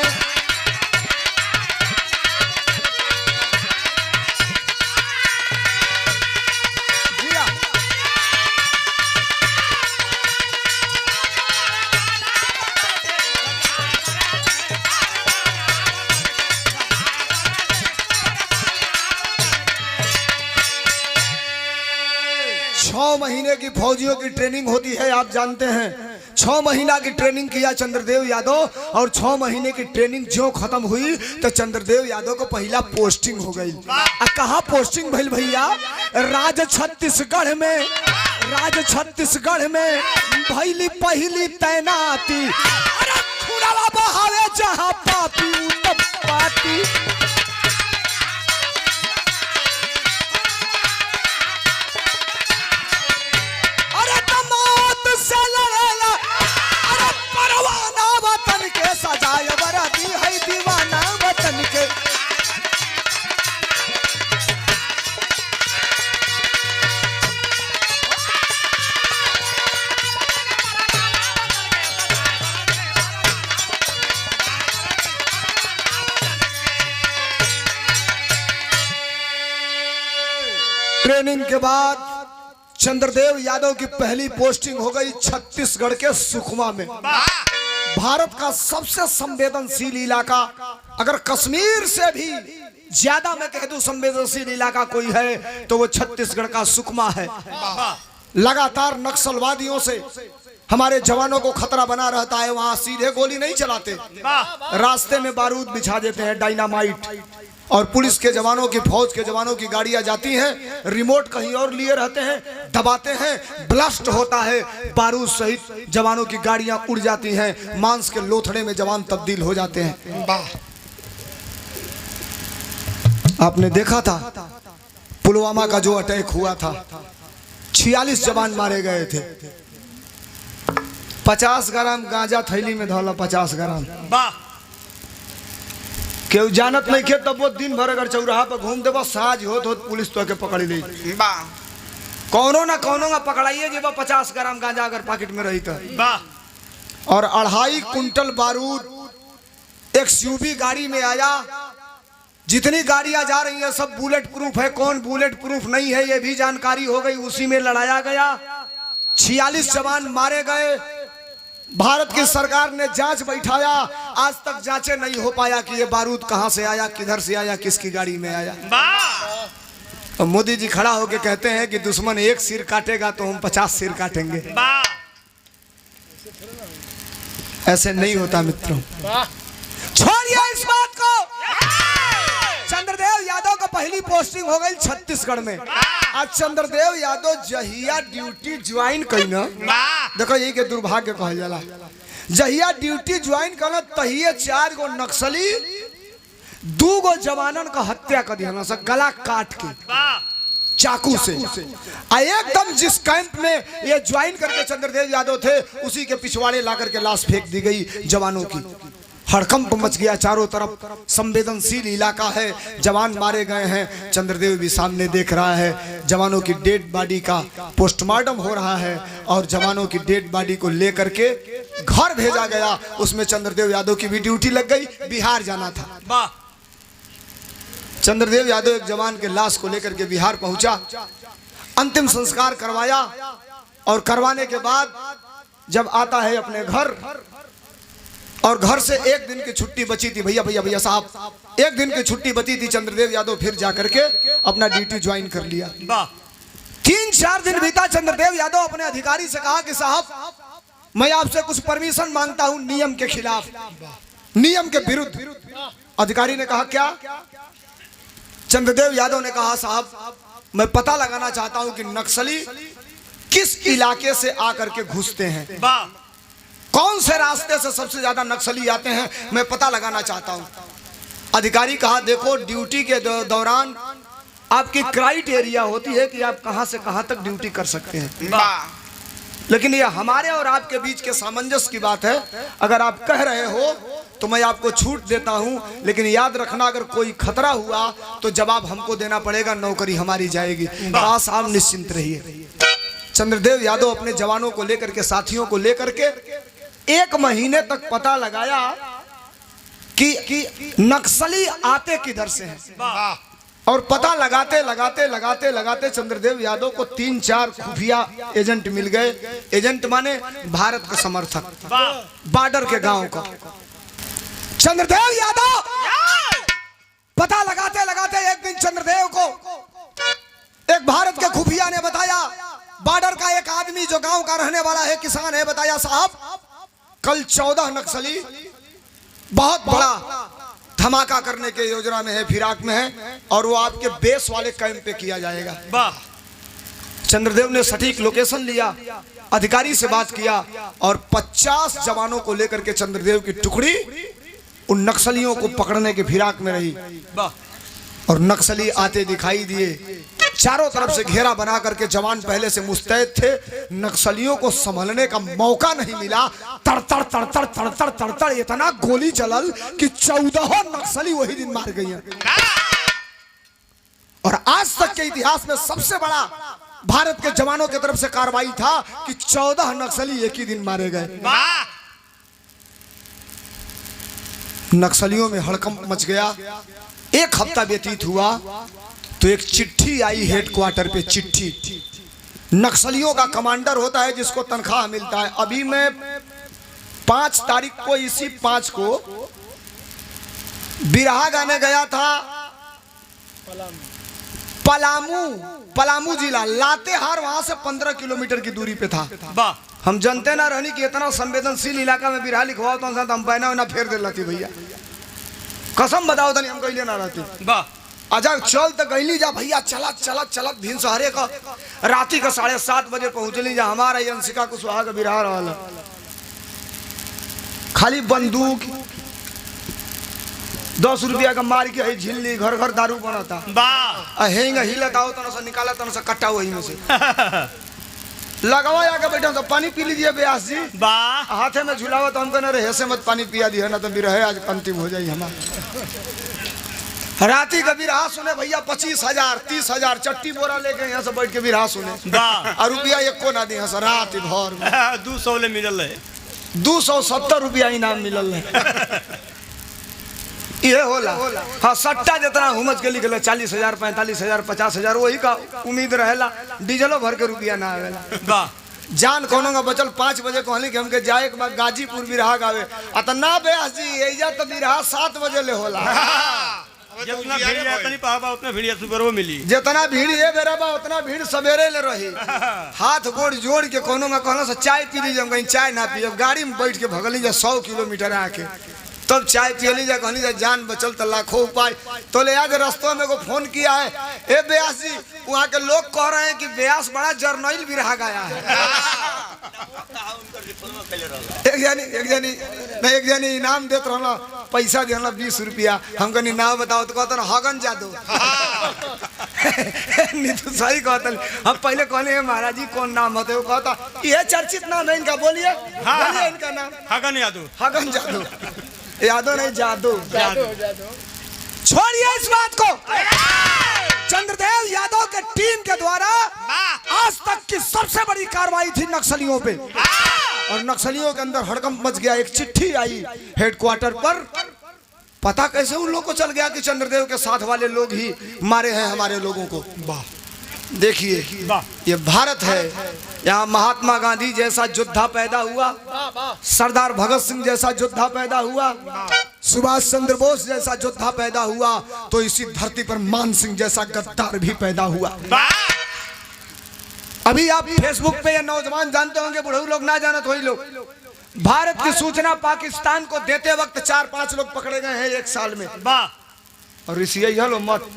छह महीने की फौजियों की ट्रेनिंग होती है, आप जानते हैं। 6 महीना की ट्रेनिंग किया चंद्रदेव यादव, और 6 महीने की ट्रेनिंग जो खत्म हुई तो चंद्रदेव यादव को पहला पोस्टिंग हो गई। कहाँ पोस्टिंग भइल भैया? राज छत्तीसगढ़ में, राज छत्तीसगढ़ में भइली पहली तैनाती। अरे खुड़वा बहावे जहाँ पापी तब पाती। सजाय बराती है दीवाना वतन के। ट्रेनिंग के बाद चंद्रदेव यादव की पहली पोस्टिंग हो गई छत्तीसगढ़ के सुकमा में। भारत का सबसे संवेदनशील इलाका, अगर कश्मीर से भी ज्यादा मैं कह दूं संवेदनशील इलाका कोई है तो वो छत्तीसगढ़ का सुकमा है। लगातार नक्सलवादियों से हमारे जवानों को खतरा बना रहता है। वहां सीधे गोली नहीं चलाते, रास्ते में बारूद बिछा देते हैं, डायनामाइट। और पुलिस के जवानों की, फौज के जवानों की गाड़ियां जाती हैं, रिमोट कहीं और लिए रहते हैं, दबाते हैं, ब्लास्ट होता है, बारूद सहित जवानों की गाड़ियां उड़ जाती हैं, मांस के लोथड़े में जवान तब्दील हो जाते हैं। आपने देखा था पुलवामा का जो अटैक हुआ था, 46 जवान मारे गए थे। 50 ग्राम गांजा थैली में धौला, 50 ग्राम। केहू जानत नहीं के तब वो दिन भर अगर चौराहा पर घूम दे साज होत होत पुलिस तो के पकड़ ली। कौनो ना कौनो ना पकड़ाइए जब 50 ग्राम गांजा अगर पॉकेट में रही तो। और 2.5 कुंटल बारूद एक्सयूवी गाड़ी में आया। जितनी गाड़ियां जा रही है सब बुलेट प्रूफ है, कौन बुलेट प्रूफ नहीं है ये भी जानकारी हो गई, उसी में लड़ाया गया। 46 जवान मारे गए। भारत की सरकार ने जांच बैठाया, आज तक जांचें नहीं हो पाया कि ये बारूद कहां से आया, किधर से आया, किसकी गाड़ी में आया। तो मोदी जी खड़ा होकर कहते हैं कि दुश्मन 1 सिर काटेगा तो हम 50 सिर काटेंगे। ऐसे नहीं होता मित्रों, छोड़िए इस बात को। चंद्रदेव यादव का पहली पोस्टिंग हो गई छत्तीसगढ़ में। आज चंद्रदेव यादव जहिया ड्यूटी ज्वाइन कईना, देखो यही के दुर्भाग्य कहल जाला, जहिया ड्यूटी ज्वाइन करना तहिए 4 गो नक्सली 2 गो जवानन का हत्या कर दिया, गला काट के चाकू से। एकदम जिस कैंप में ये ज्वाइन करके चंद्रदेव यादव थे उसी के पिछवाड़े ला करके लाश फेंक दी गई जवानों की। हड़कंप मच गया, चारों तरफ संवेदनशील इलाका है, जवान मारे गए हैं। चंद्रदेव भी सामने देख रहा है, जवानों की डेड बॉडी का पोस्टमार्टम हो रहा है और जवानों की डेड बॉडी को लेकर के घर भेजा गया। उसमें चंद्रदेव यादव की भी ड्यूटी लग गई, बिहार जाना था। चंद्रदेव यादव एक जवान के लाश को लेकर के बिहार पहुंचा, अंतिम संस्कार करवाया और करवाने के बाद जब आता है अपने घर, और घर से 1 दिन की छुट्टी बची थी, भैया साहब 1 दिन की छुट्टी बची थी। चंद्रदेव यादव फिर जाकर के अपना ड्यूटी ज्वाइन कर लिया। 3-4 दिन बीता, चंद्रदेव यादव अपने अधिकारी से कहा कि साहब मैं आपसे कुछ परमिशन मांगता हूं नियम के खिलाफ, नियम के विरुद्ध। अधिकारी ने कहा क्या? चंद्रदेव यादव ने कहा साहब मैं पता लगाना चाहता हूं कि नक्सली किस इलाके से आकर के घुसते हैं, कौन से रास्ते से सबसे ज्यादा नक्सली आते हैं, मैं पता लगाना चाहता हूं। अधिकारी कहा देखो ड्यूटी के दौरान आपकी क्राइटेरिया होती है कि आप कहां से कहां तक ड्यूटी कर सकते हैं। लेकिन ये हमारे और आपके बीच के सामंजस्य की बात है। अगर आप कह रहे हो तो मैं आपको छूट देता हूं, लेकिन याद रखना अगर कोई खतरा हुआ तो जवाब हमको देना पड़ेगा, नौकरी हमारी जाएगी। बस आप निश्चिंत रहिए। चंद्रदेव यादव अपने जवानों को लेकर के, साथियों को लेकर के 1 महीने तक पता लगाया कि नक्सली आते किधर से हैं। और पता लगाते लगाते लगाते लगाते चंद्रदेव यादव को 3-4 खुफिया एजेंट मिल गए। एजेंट माने भारत के समर्थक, बॉर्डर के गांव का। चंद्रदेव यादव पता लगाते लगाते एक दिन चंद्रदेव को एक भारत के खुफिया ने बताया, बॉर्डर का एक आदमी जो गांव का रहने वाला है, किसान है, बताया साहब कल 14 नक्सली बहुत बड़ा धमाका करने के योजना में है, फिराक में है, और वो आपके बेस वाले कैंप पे किया जाएगा। चंद्रदेव ने सटीक लोकेशन लिया, अधिकारी से बात किया और 50 जवानों को लेकर के चंद्रदेव की टुकड़ी उन नक्सलियों को पकड़ने के फिराक में रही। और नक्सली आते दिखाई दिए। चारों तरफ से घेरा बना करके जवान पहले से मुस्तैद थे। नक्सलियों को संभलने का मौका नहीं मिला। तड़तड़ तड़तड़ तड़तड़ तड़तड़ इतना गोली चलल कि 14 नक्सली वही दिन मार गई हैं। और आज तक के इतिहास में सबसे बड़ा भारत के जवानों की तरफ से कार्रवाई था कि 14 नक्सली एक ही दिन मारे गए। नक्सलियों में हड़कंप मच गया। 1 हफ्ता व्यतीत हुआ तो एक चिट्ठी आई हेडक्वार्टर पे। चिट्ठी नक्सलियों का कमांडर होता है जिसको तनख्वाह मिलता है। अभी मैं 5 तारीख को, इसी 5 को बिरहा गाने गया था। पलामू जिला लातेहार, वहां से 15 किलोमीटर की दूरी पे था। हम जानते ना रहनी कि इतना संवेदनशील इलाका में बिरहा लिखवाओ तो हम पैना वैना फेर दे लाती भैया। कसम बताओ तनी हम कहीं ना रहती। अच्छा चल तो गईली जा भैया, चलत चलत चलत भीन सहारे का राती का 7:30 बजे पहुंचली जा। हमारा अंशिका कुशवाहा का बिरहा वाला खाली बंदूक 10 रुपया का मार के झिल्ली घर घर दारू बनाता। हेंगा हिलत आओ तो निकाला तो कट्टा वही में से लगावा आके बैठा तो पानी पी लीजिए व्यास जी। हाथे में झुलावा तो हमको ना रहे से मत पानी पिया दिया ना तो बिरहे आज अंतिम हो जाए हमारा। राती का बिरहा सुने भैया 25,000 30,000 चट्टी बोरा लेके यहाँ से बैठ के बिरहा सुने और रुपया 1 को ना दी रात भर 200 ले मिलल है। 270 रुपया इनाम मिलल है। ये होला हाँ सट्टा जितना हुमच के लिखल 40,000 45,000 50,000 वही का उम्मीद रहेला। डीजलो भर के रुपया ना आवेला। जान कोनो का बचल 5 बजे कहली कि हमके जाए के बाद गाजीपुर बिरहा गावे अतना ब्यास जी एजा तो बिरहा 7 बजे ले होला। जितना भीड़ तनी पावा उतना भीड़ सुबह मिली। जितना भीड़ ये बेरा बा उतना भीड़ सवेरे ले रही। हाथ गोड़ जोड़ के कोनो का कहना से चाय पी लीजिए, हम कहीं चाय ना पिए गाड़ी में बैठ के भगली जा 100 किलोमीटर आके तब चाय पियली जा कहली जा जान बचल तो लाखों उपाय। तो ले आज रास्तों में को फोन किया है, ए ब्यास जी वहाँ के लोग कह रहे हैं कि ब्यास बड़ा जर्नैल बिरहा गाया है। एक जानी इनाम देते रहना पैसा देना 20 रुपया। हम कहनी नाम बताओ तो कहते हगन जादू। नीतू सही कहते हम पहले कहने महाराज जी कौन नाम होते, वो कहता ये चर्चित नाम है इनका, बोलिए बोलिए इनका नाम। हगन यादव। हगन जादू यादव नहीं जादू। छोड़िए इस बात को। चंद्रदेव यादव के टीम के द्वारा आज तक की सबसे बड़ी कार्रवाई थी नक्सलियों पे। और नक्सलियों के अंदर हड़कंप मच गया। एक चिट्ठी आई हेडक्वार्टर पर। पता कैसे उन लोगों को चल गया कि चंद्रदेव के साथ वाले लोग ही मारे हैं हमारे लोगों को। देखिए ये भारत है, यहाँ महात्मा गांधी जैसा योद्धा पैदा हुआ, सरदार भगत सिंह जैसा योद्धा पैदा हुआ, सुभाष चंद्र बोस जैसा योद्धा पैदा हुआ, तो इसी धरती पर मान सिंह जैसा गद्दार भी पैदा हुआ। अभी आप फेसबुक पे ये नौजवान जानते होंगे, बुढ़ऊ लोग ना जाना तो वही लोग, भारत की सूचना पाकिस्तान को देते वक्त 4-5 लोग पकड़े गए हैं 1 साल में। और इसी लो मत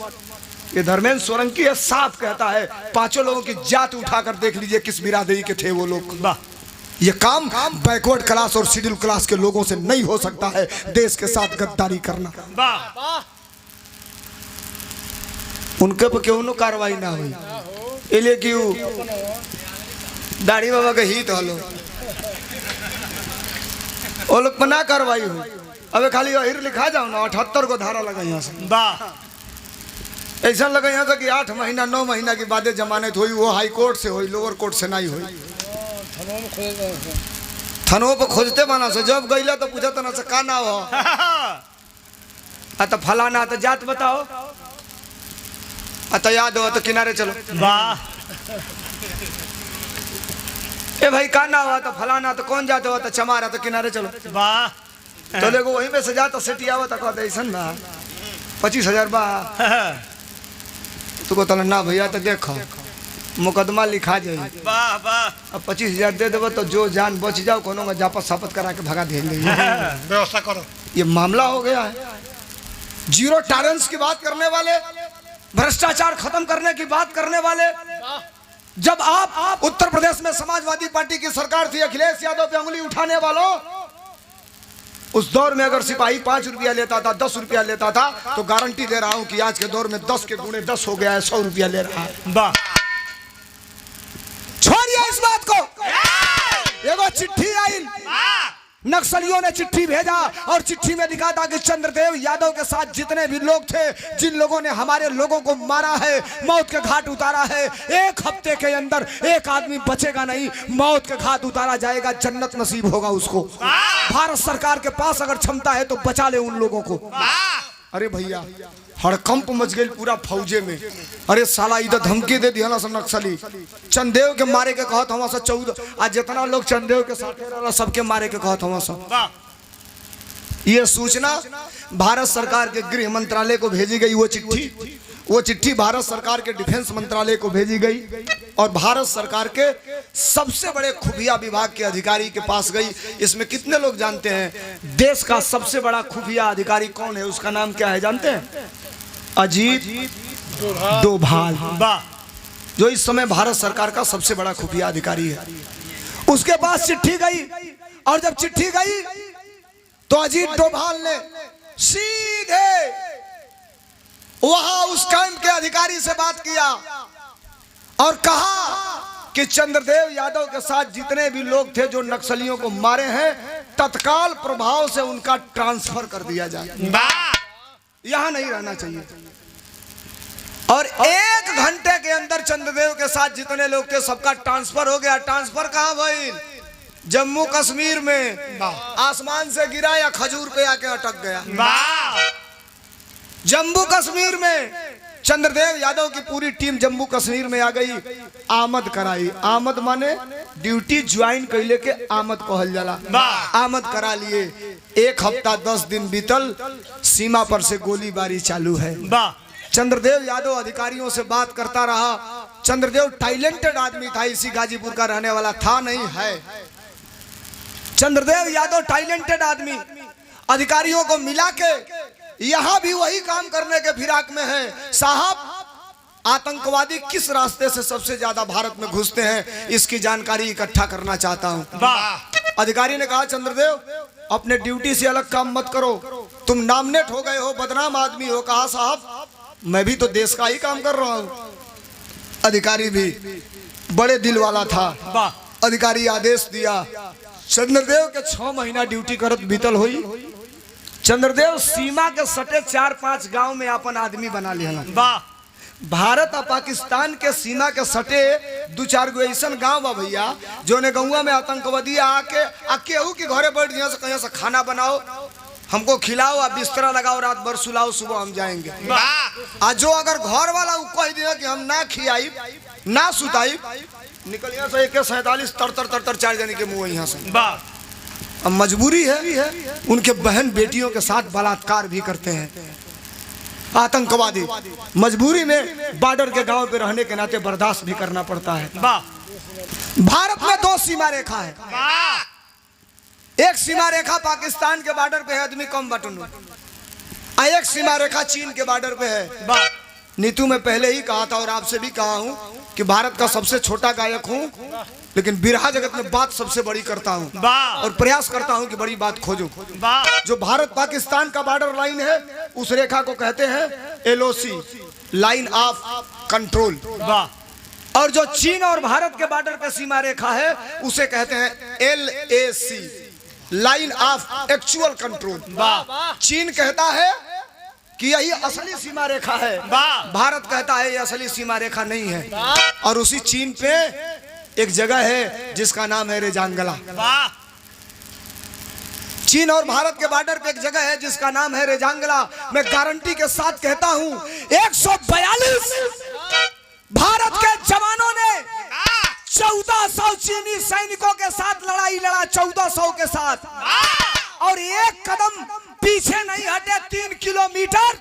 ये धर्मेंद्र सोलंकी है, साफ कहता है 5 लोगों की जात उठाकर देख लीजिए किस बिरादरी के थे वो लोग। ये काम बैकवर्ड क्लास और शेड्यूल क्लास के लोगों से नहीं हो सकता है, देश के साथ गद्दारी करना। उनके पर क्यों कार्रवाई ना हुई, इसलिए क्यों दाढ़ी बाबा के हित हलो वो लोग ना कार्रवाई हो। अबे खाली अहिर लिखा जाओ ना 78 को धारा लगा यहाँ से। वाह ऐसा लगा यहाँ से कि 8 महीना 9 महीना की बातें जमानत हुई, वो हाई कोर्ट से हुई, लोअर कोर्ट से नहीं हुई। थानों पर खोजते बना से जब गईला तो पूछा ना से का नाम हो, तो फलाना, तो जात बताओ, तो याद हो तो किनारे चलो। वाह ए भाई का नाम हुआ तो फलाना, तो कौन जाते हो तो चमारा, तो किनारे चलो। वाह तो लोग वहीं में से जाता सेठी आवत कहते ऐसा बा 25,000 बा, तो कहता ना भैया तो देखो मुकदमा लिखा जाए, वाह वाह अब 25,000 दे देव तो जो जान बच जाओ, कोनो में जापत सापत करा के भगा दे व्यवस्था करो। ये मामला हो गया है। जीरो टॉलरेंस की बात करने वाले, भ्रष्टाचार खत्म करने की बात करने वाले, जब आप उत्तर प्रदेश में समाजवादी पार्टी की सरकार थी, अखिलेश यादव पे उंगली उठाने वालों, उस दौर में अगर सिपाही 5 रुपया लेता था, 10 रुपया लेता था, तो गारंटी दे रहा हूं कि आज के दौर में 10 के गुणे 10 हो गया है, 100 रुपया ले रहा है। वाह छोड़िए इस बात को। एगो चिट्ठी आई, नक्सलियों ने चिट्ठी भेजा और चिट्ठी में लिखा था कि चंद्रदेव यादव के साथ जितने भी लोग थे, जिन लोगों ने हमारे लोगों को मारा है, मौत के घाट उतारा है, 1 हफ्ते के अंदर एक आदमी बचेगा नहीं, मौत के घाट उतारा जाएगा, जन्नत नसीब होगा उसको। भारत सरकार के पास अगर क्षमता है तो बचा ले उन लोगों को। अरे भैया हड़कंप मच गई पूरा फौजे में। अरे साला इधर धमकी दे दिया ना सब नक्सली, चंदेव के मारे के कहत हम 14, आज जितना लोग चंदेव के साथ रहा सबके मारे के कहत हम सब। ये सूचना भारत सरकार के गृह मंत्रालय को भेजी गई। वो चिट्ठी भारत सरकार के डिफेंस मंत्रालय को भेजी गई और भारत सरकार के सबसे बड़े खुफिया विभाग के अधिकारी के पास गई। इसमें कितने लोग जानते हैं देश का सबसे बड़ा खुफिया अधिकारी कौन है? उसका नाम क्या है जानते हैं? अजीत डोभाल, जो इस समय भारत सरकार का सबसे बड़ा खुफिया अधिकारी है। उसके पास चिट्ठी गई और जब चिट्ठी गई तो अजीत डोभाल ने सीधे वहां उस कैंप के अधिकारी से बात किया और कहा कि चंद्रदेव यादव के साथ जितने भी लोग थे जो नक्सलियों को मारे हैं, तत्काल प्रभाव से उनका ट्रांसफर कर दिया जाए, यहां नहीं रहना चाहिए। और 1 घंटे के अंदर चंद्रदेव के साथ जितने लोग थे सबका ट्रांसफर हो गया। ट्रांसफर कहां भाई? जम्मू कश्मीर में। आसमान से गिरा या खजूर पे आके अटक गया। जम्मू कश्मीर में चंद्रदेव यादव की पूरी टीम जम्मू कश्मीर में आ गई, आमद कराई। आमद माने ड्यूटी ज्वाइन कैले के आमद कहल जाला। आमद करा लिए। 1 हफ्ता 10 दिन बीतल, सीमा पर से गोलीबारी चालू है। चंद्रदेव यादव अधिकारियों से बात करता रहा। चंद्रदेव टैलेंटेड आदमी था, इसी गाजीपुर का रहने वाला था, नहीं है। चंद्रदेव यादव टैलेंटेड आदमी, अधिकारियों को मिला के यहां भी वही काम करने के फिराक में है। साहब आतंकवादी किस रास्ते से सबसे ज्यादा भारत में घुसते हैं, इसकी जानकारी इकट्ठा करना चाहता हूं। अधिकारी ने कहा चंद्रदेव अपने ड्यूटी से अलग काम मत करो, तुम नामनेट हो गए हो, बदनाम आदमी हो। कहा साहब मैं भी तो देश का ही काम कर रहा हूं। अधिकारी भी बड़े दिल वाला था। अधिकारी आदेश दिया। चंद्रदेव के 6 महीना ड्यूटी करत बीतल हुई। चंद्रदेव सीमा के सटे 4-5 गांव में अपन आदमी बना लिया। भारत और पाकिस्तान के सीमा के सटे 2-4 गो ऐसा गांव बा भैया, जो ने गाँव में आतंकवादी आके केहू के घरे बैठ दिया से कहीं से खाना बनाओ, हमको खिलाओ, आप बिस्तरा लगाओ, रात भर सुलाओ, सुबह हम जाएंगे। आज जो अगर घर वाला कह दिया कि हम ना खियाई ना सुताई, निकल यहाँ से AK-47 तर 4 जने के मुंह यहाँ से। अब मजबूरी है, उनके बहन बेटियों के साथ बलात्कार भी करते हैं आतंकवादी। मजबूरी में बॉर्डर के गांव पे रहने के नाते बर्दाश्त भी करना पड़ता है। भारत में 2 सीमा रेखा है। एक सीमा रेखा पाकिस्तान के बॉर्डर पे है, आदमी कम बटन, एक सीमा रेखा चीन के बॉर्डर पे है। नीतू में पहले ही कहा था और आपसे भी कहा हूं कि भारत का सबसे छोटा गायक हूं, लेकिन बिरहा जगत में बात सबसे बड़ी करता हूं और प्रयास करता हूं कि बड़ी बात खोजूं। जो भारत पाकिस्तान का बॉर्डर लाइन है, उस रेखा को कहते हैं LOC, लाइन ऑफ कंट्रोल। और जो चीन और भारत के बॉर्डर पे सीमा रेखा है उसे कहते हैं LAC, line of actual control. चीन कहता है कि यही असली सीमा रेखा है, भारत कहता है ये असली सीमा रेखा नहीं है। और उसी चीन पे एक जगह है जिसका नाम है रेजांगला। चीन और भारत के बॉर्डर पे एक जगह है जिसका नाम है रेजांगला। मैं गारंटी के साथ कहता हूं 142 भारत के जवानों ने 1400 चीनी सैनिकों के साथ लड़ाई लड़ा, 1400 के साथ, और एक कदम पीछे नहीं हटे। 3 किलोमीटर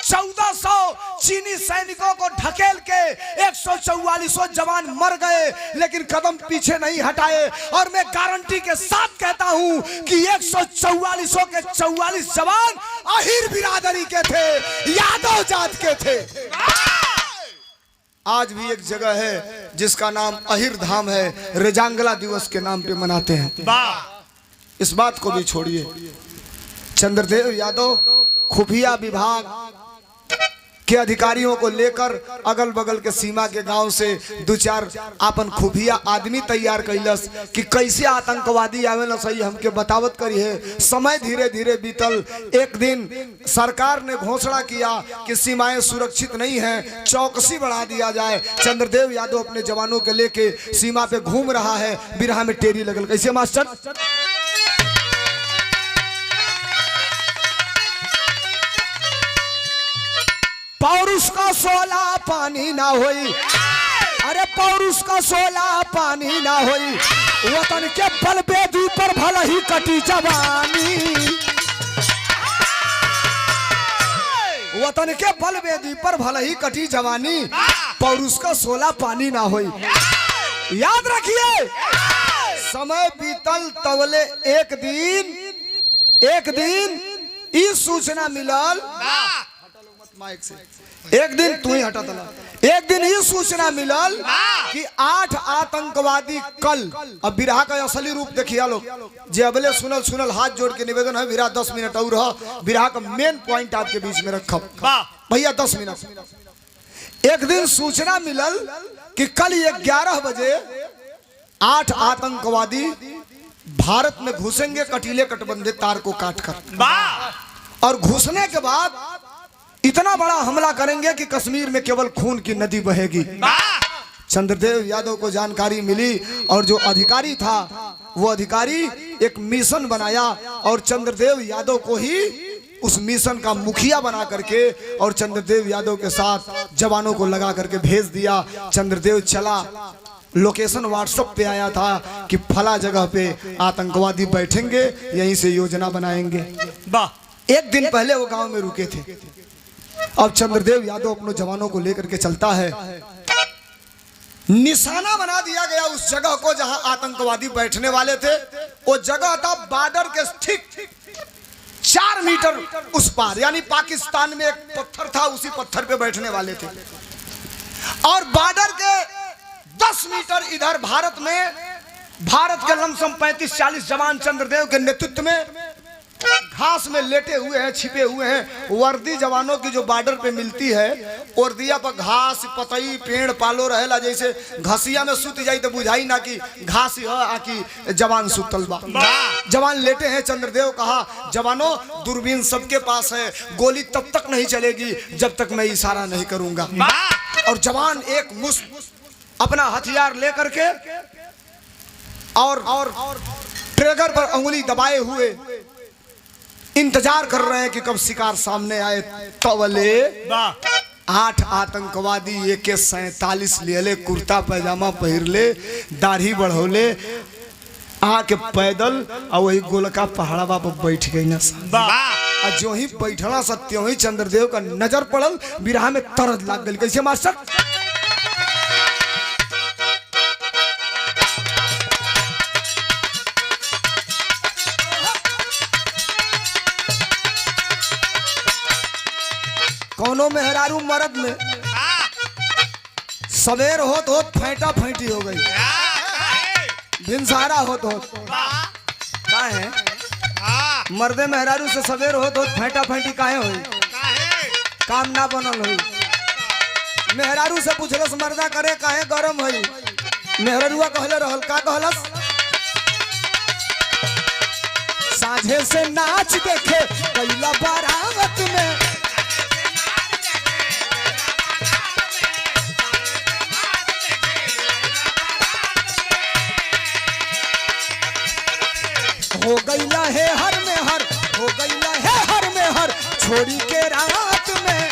1400 चीनी सैनिकों को ढकेल के 144 जवान मर गए, लेकिन कदम पीछे नहीं हटाए। और मैं गारंटी के साथ कहता हूं कि 144 के 44 जवान अहिर बिरादरी के थे, यादव जात के थे। आज भी एक जगह है जिसका नाम अहिर धाम है, रेजांगला दिवस के नाम पे मनाते हैं। इस बात को भी छोड़िए, चंद्रदेव यादव खुफिया विभाग के अधिकारियों को लेकर अगल बगल के सीमा के गांव से 2-4 आपन खुफिया आदमी तैयार कैलस कि कैसे आतंकवादी आवेला, सही हमके बतावत करी है। समय धीरे धीरे बीतल। एक दिन सरकार ने घोषणा किया कि सीमाएं सुरक्षित नहीं हैं, चौकसी बढ़ा दिया जाए। चंद्रदेव यादव अपने जवानों के लेके सीमा पे घूम रहा है, बिरहा में टेरी लगल। कैसे मास्टर? पौरुष का 16 पानी ना होई, अरे पौरुष का 16 पानी ना होई, वतन के बलबेदी पर भला ही कटी जवानी, वतन के बलबेदी पर भला ही कटी जवानी, पौरुष का 16 पानी ना होई। याद रखिए, समय बीतल तवले एक दिन इस सूचना मिलल, एक दिन तू ही हटा तला, एक दिन ये सूचना मिलल कि 8 आतंकवादी कल। अब बिरहा का असली रूप देखिए लोग, जे अबले सुनल हाथ जोड़ के निवेदन है, बिरहा 10 मिनट और बिरहा का मेन पॉइंट आपके बीच में रखा भैया 10 मिनट। एक दिन सूचना मिलल कि कल 11 बजे 8 आतंकवादी भारत में घुसेंगे, कटीले कटबंधे तार को काटकर, और घुसने के बाद इतना बड़ा हमला करेंगे कि कश्मीर में केवल खून की नदी बहेगी। चंद्रदेव यादव को जानकारी मिली और जो अधिकारी था वो अधिकारी एक मिशन बनाया और चंद्रदेव यादव को ही उस मिशन का मुखिया बना करके और चंद्रदेव यादव के साथ जवानों को लगा करके भेज दिया। चंद्रदेव चला, लोकेशन व्हाट्सएप पे आया था कि फला जगह पे आतंकवादी बैठेंगे, यहीं से योजना बनाएंगे। एक दिन पहले वो गांव में रुके थे। अब चंद्रदेव यादव अपने जवानों को लेकर के चलता है। निशाना बना दिया गया उस जगह को जहां आतंकवादी बैठने वाले थे। वो जगह था बॉर्डर के ठीक 4 मीटर उस पार, यानी पाकिस्तान में एक पत्थर था, उसी पत्थर पे बैठने वाले थे। और बॉर्डर के 10 मीटर इधर भारत के लमसम 35-40 जवान चंद्रदेव के नेतृत्व में घास में लेटे हुए हैं, छिपे हुए हैं। वर्दी जवानों की जो बॉर्डर पे मिलती है, वर्दिया पर घास पतई पेड़ पालो रहेला, जैसे घसिया में सुत जाई तो बुझाई ना कि घास आकी जवान सुतल बा। जवान लेटे हैं। चंद्रदेव कहा, जवानों दूरबीन सबके पास है, गोली तब तक नहीं चलेगी जब तक मैं इशारा नहीं करूंगा। और जवान एक मुश्त अपना हथियार लेकर के और ट्रिगर पर उंगली दबाए हुए इंतजार कर रहे हैं कि कब शिकार सामने आए। तवले 8 आतंकवादी AK-47 ले, कुर्ता पैजामा पहिरले, दाढ़ी बढ़ौले, आके पैदल और वही गोलका पहाड़वा पर बैठ गई ना। जो ही बैठना सत्य ही चंद्रदेव का नजर पड़ल, बिरहा में तरद लाग गई। कैसे मास्टर? कौनो मेहरारू मर्द में सवेर होत फैंटा फैंटी हो गई, भिनसारा होत का है मर्दे मेहरारू से सवेर होत फैंटा फैंटी काहे होई? काम ना बनल होई। मेहरारू से पूछलस मर्दा करे काहे गरम भई। मेहरारूआ कहले रहल का कहलस, साझे से नाच देखे कैला बारात में, हो गईला है हर में हर, हो गईला है हर में हर छोड़ी के रात में।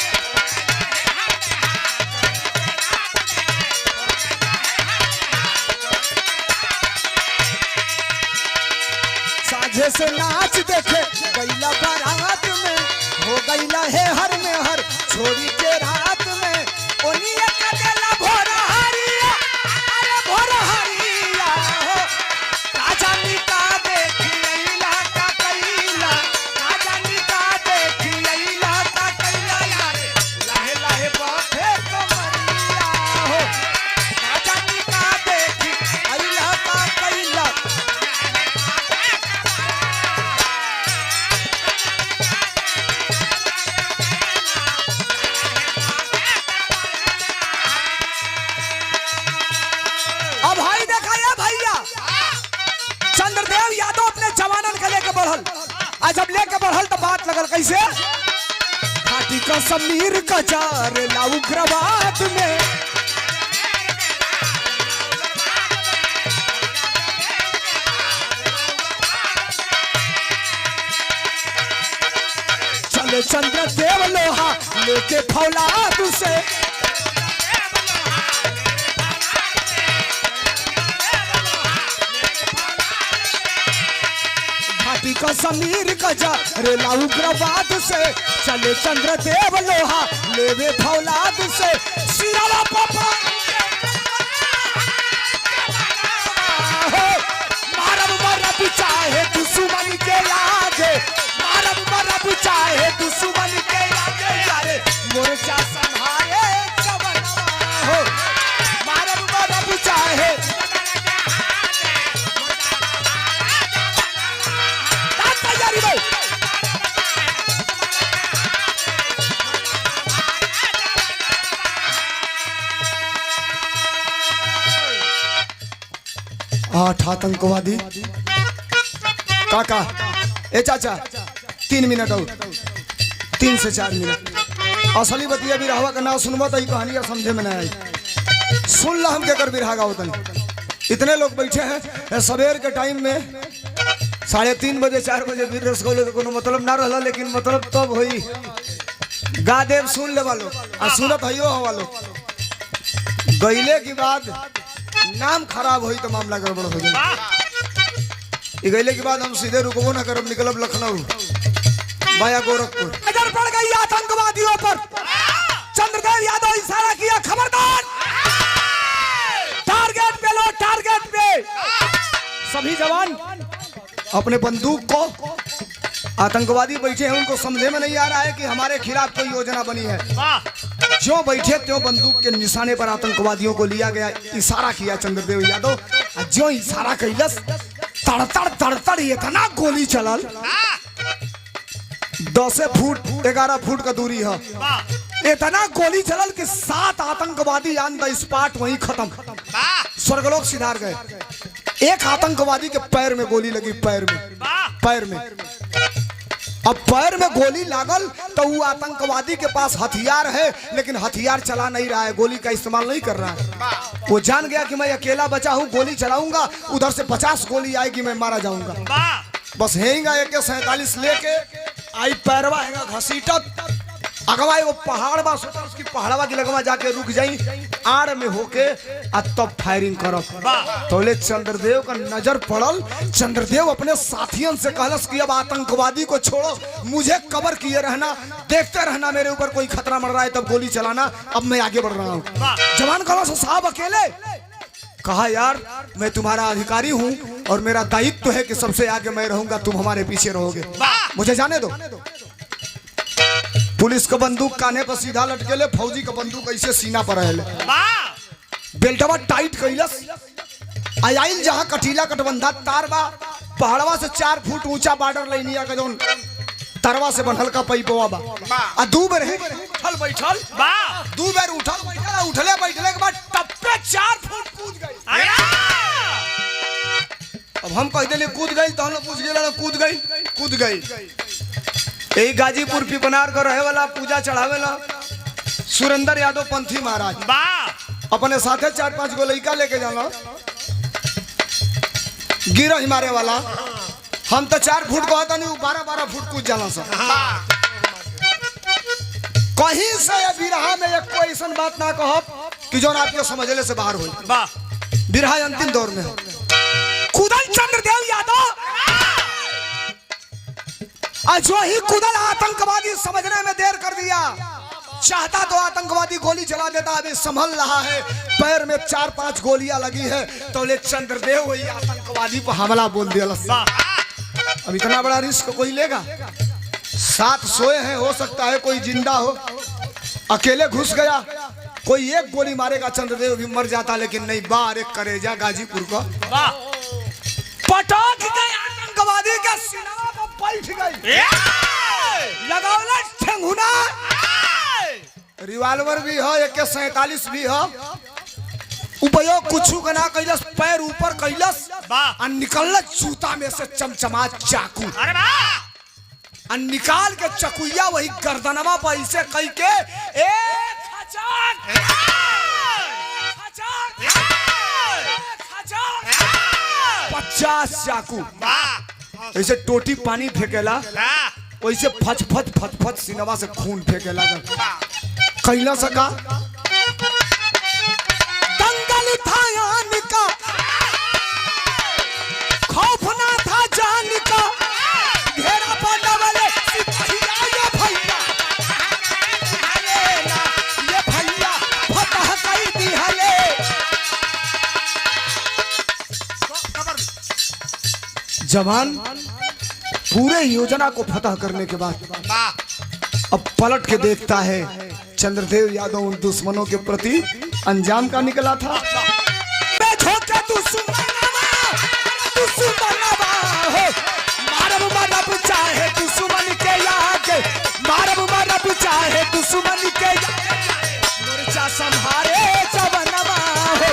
साझे से नाच देखे गईला बारात में, हो गईला है हर में हर छोड़ी के रात में। ओनिया कदेला भोरा हरिया, अरे भोरा हरिया हो, राजा निका देखी अइला का कैला, राजा निका देखी अइला का कैला यारे, लाहे लाहे बाथे कमरिया हो, राजा निका देखी अइला का कैला। अब भाई देखा ये भैया चंद्रदेव यादव अपने जवानन के लेके बढ़ल, आज जब लेके बढ़ल तो बात लगल कैसे, घाटी का समीर का जार ला उग्रवाद में, चले चंद्रदेव लोहा लेके फौलाद से, घाटी का समीर का जा रेला उग्रवाद से, चले चंद्रदेव लोहा लेवे फौलाद से। सिराला पापा मारब मरब चाहे दुश्मन के लागे, मारब मरब चाहे दुश्मन के लागे यारे, मोर्चा संभाले जवानवा हो, मारब मरब चाहे तैयारी भाई। आठ आतंकवादी काका, ए चाचा 3 मिनट और 3 से 4 मिनट असली बतिया बिरहवा का नाम सुनबा तो कहानियां समझे में नहीं आई। सुन ला हम के कर बिरहा गाओ तनी। इतने लोग बैठे हैं सवेर के टाइम में 3:30 बजे 4 बजे वीर रस गौले तो कोनो मतलब ना रहला, लेकिन मतलब तब होई गा देव सुन ले वालो आ सुनत हइयो हो वालो। गईले के बाद नाम खराब होई तो मामला गड़बड़ हो जाए। गईले के बाद हम सीधे रुकबो ना करब, निकलब लखनऊ वाया गोरखपुर। नजर पड़ गई आतंकवादियों पर, चंद्रदेव यादव इशारा किया खबरदार, टारगेट पे लो, टारगेट पे। सभी जवान अपने बंदूक को, आतंकवादी बैठे हैं उनको समझे में नहीं आ रहा है कि हमारे खिलाफ कोई योजना बनी है। जो बैठे त्यों बंदूक के निशाने पर आतंकवादियों को लिया गया, इशारा किया चंद्रदेव यादव, जो इशारा कैलस तड़तड़ तड़तड़ इतना गोली चलल, 10 फुट 11 फुट का दूरी है, इतना गोली चलल कि 7 आतंकवादी ऑन द स्पॉट वहीं खत्म, स्वर्गलोक सिधार गए। एक आतंकवादी के पैर में गोली लगी, पैर में। अब पैर में गोली लागल तो वो आतंकवादी के पास हथियार है, लेकिन हथियार चला नहीं रहा है, गोली का इस्तेमाल नहीं कर रहा है। वो जान गया कि मैं अकेला बचा हूँ, गोली चलाऊंगा उधर से 50 गोली आएगी, मैं मारा जाऊंगा। बस हेंगा AK-47 लेके आई, पैरवा हैगा घसीटत, अगवा वो पहाड़ बा, सोचा उसकी पहाड़वा की लगवा जाके रुक जाई, आड़ में होके तब फायरिंग करब। तोले चंद्रदेव का नजर पड़ल, चंद्रदेव अपने साथियों से कहलस कि अब आतंकवादी को छोड़ो, मुझे कवर किए रहना, देखते रहना मेरे ऊपर कोई खतरा मर रहा है तब गोली चलाना, अब मैं आगे बढ़ रहा हूँ। जवान कहलस साहब अकेले, कहा यार मैं तुम्हारा अधिकारी हूँ और मेरा दायित्व है कि सबसे आगे मैं रहूंगा, तुम हमारे पीछे रहोगे, मुझे जाने दो। पुलिस का बंदूक काने पर सीधा लटकेले, फौजी का बंदूक ऐसे सीना पर रहले, बेल्टवा टाइट कैलस, आइल जहां कटीला कटबंधा तार बा, पहाड़वा से 4 फुट ऊंचा बॉर्डर लाइनिया का जोन तरवा से बनल का पैपवा बा आ दू बेर उठल बैठल वाह दू बेर उठल बैठल उठले बैठले के बाद टप्पे 4 फुट कूद गई। अरे अब हम कह दिले कूद गई तो हम पूछ गेला कूद गई। यही गाजीपुर पिपनार का रहे वाला पूजा चढ़ावेला सुरेंद्र यादव पंथी महाराज वाह अपने साथे 4-5 गो लड़का लेके जाना गिरह मारे वाला। हम तो 4 फुट को आता नहीं 12-12 फुट कूद जाना सब। कहीं से ये बिरहा में एक कोई ऐसा बात ना कहो कि जो आपके समझले से बाहर हो। वाह बिरहा अंतिम दौर में है। कुदल चंद्रदेव यादव जो ही कुदल आतंकवादी समझने में देर कर दिया। चाहता तो आतंकवादी गोली चला देता, अभी संभल रहा है, पैर में 4-5 गोलियां लगी है तो ले चंद्रदेव वही आतंकवादी पर हमला बोल दिया। अब इतना बड़ा रिस्क कोई लेगा? 7 सोए हैं, हो सकता है कोई जिंदा हो, अकेले घुस गया, कोई एक गोली मारेगा चंद्रदेव भी मर जाता, लेकिन नहीं, बाहर एक करेजा गाजीपुर को पटाख गए आतंकवादी के सीना पर बैठ गई। लगावला ठेंगुना, रिवाल्वर भी हो, AK-47 भी हो, उपयोग कुछ का ना कैलस, पैर ऊपर कैलस और निकल जूता में से चमचमा चाकू और निकाल के चकुया वही गर्दनवा पर ऐसे कई के 50 चाकू ऐसे टोटी पानी फेंकेला वैसे फच फच फच फच सिनवा से खून फेंके लगा। कैला सका दंगल था यान का, खौफ ना था जान का, घेरा पाने वाले सिपाहिया ये भैया फतह कर दी हले। जवान पूरे योजना को फतह करने के बाद अब पलट के देखता है चंद्रदेव यादव उन दुश्मनों के प्रति अंजाम का निकला था। मारब मरब चाहे दुश्मन के आगे, मारब मरब चाहे दुश्मन के आगे, मोर्चा संभारे जवनवा हो।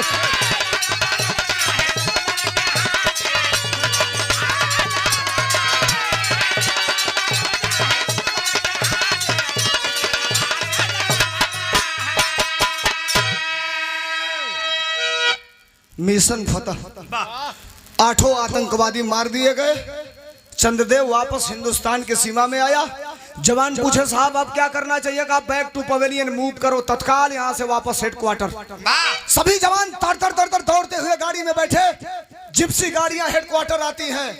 मिशन फतह, 8 आतंकवादी मार दिए गए। चंद्रदेव वापस हिंदुस्तान के सीमा में आया। जवान पूछे साहब अब क्या करना चाहिए? आप बैक टू पवेलियन मूव करो, तत्काल यहाँ से वापस हेडक्वार्टर। सभी जवान तर दौड़ते हुए गाड़ी में बैठे। जिप्सी गाड़ियां हेडक्वार्टर आती हैं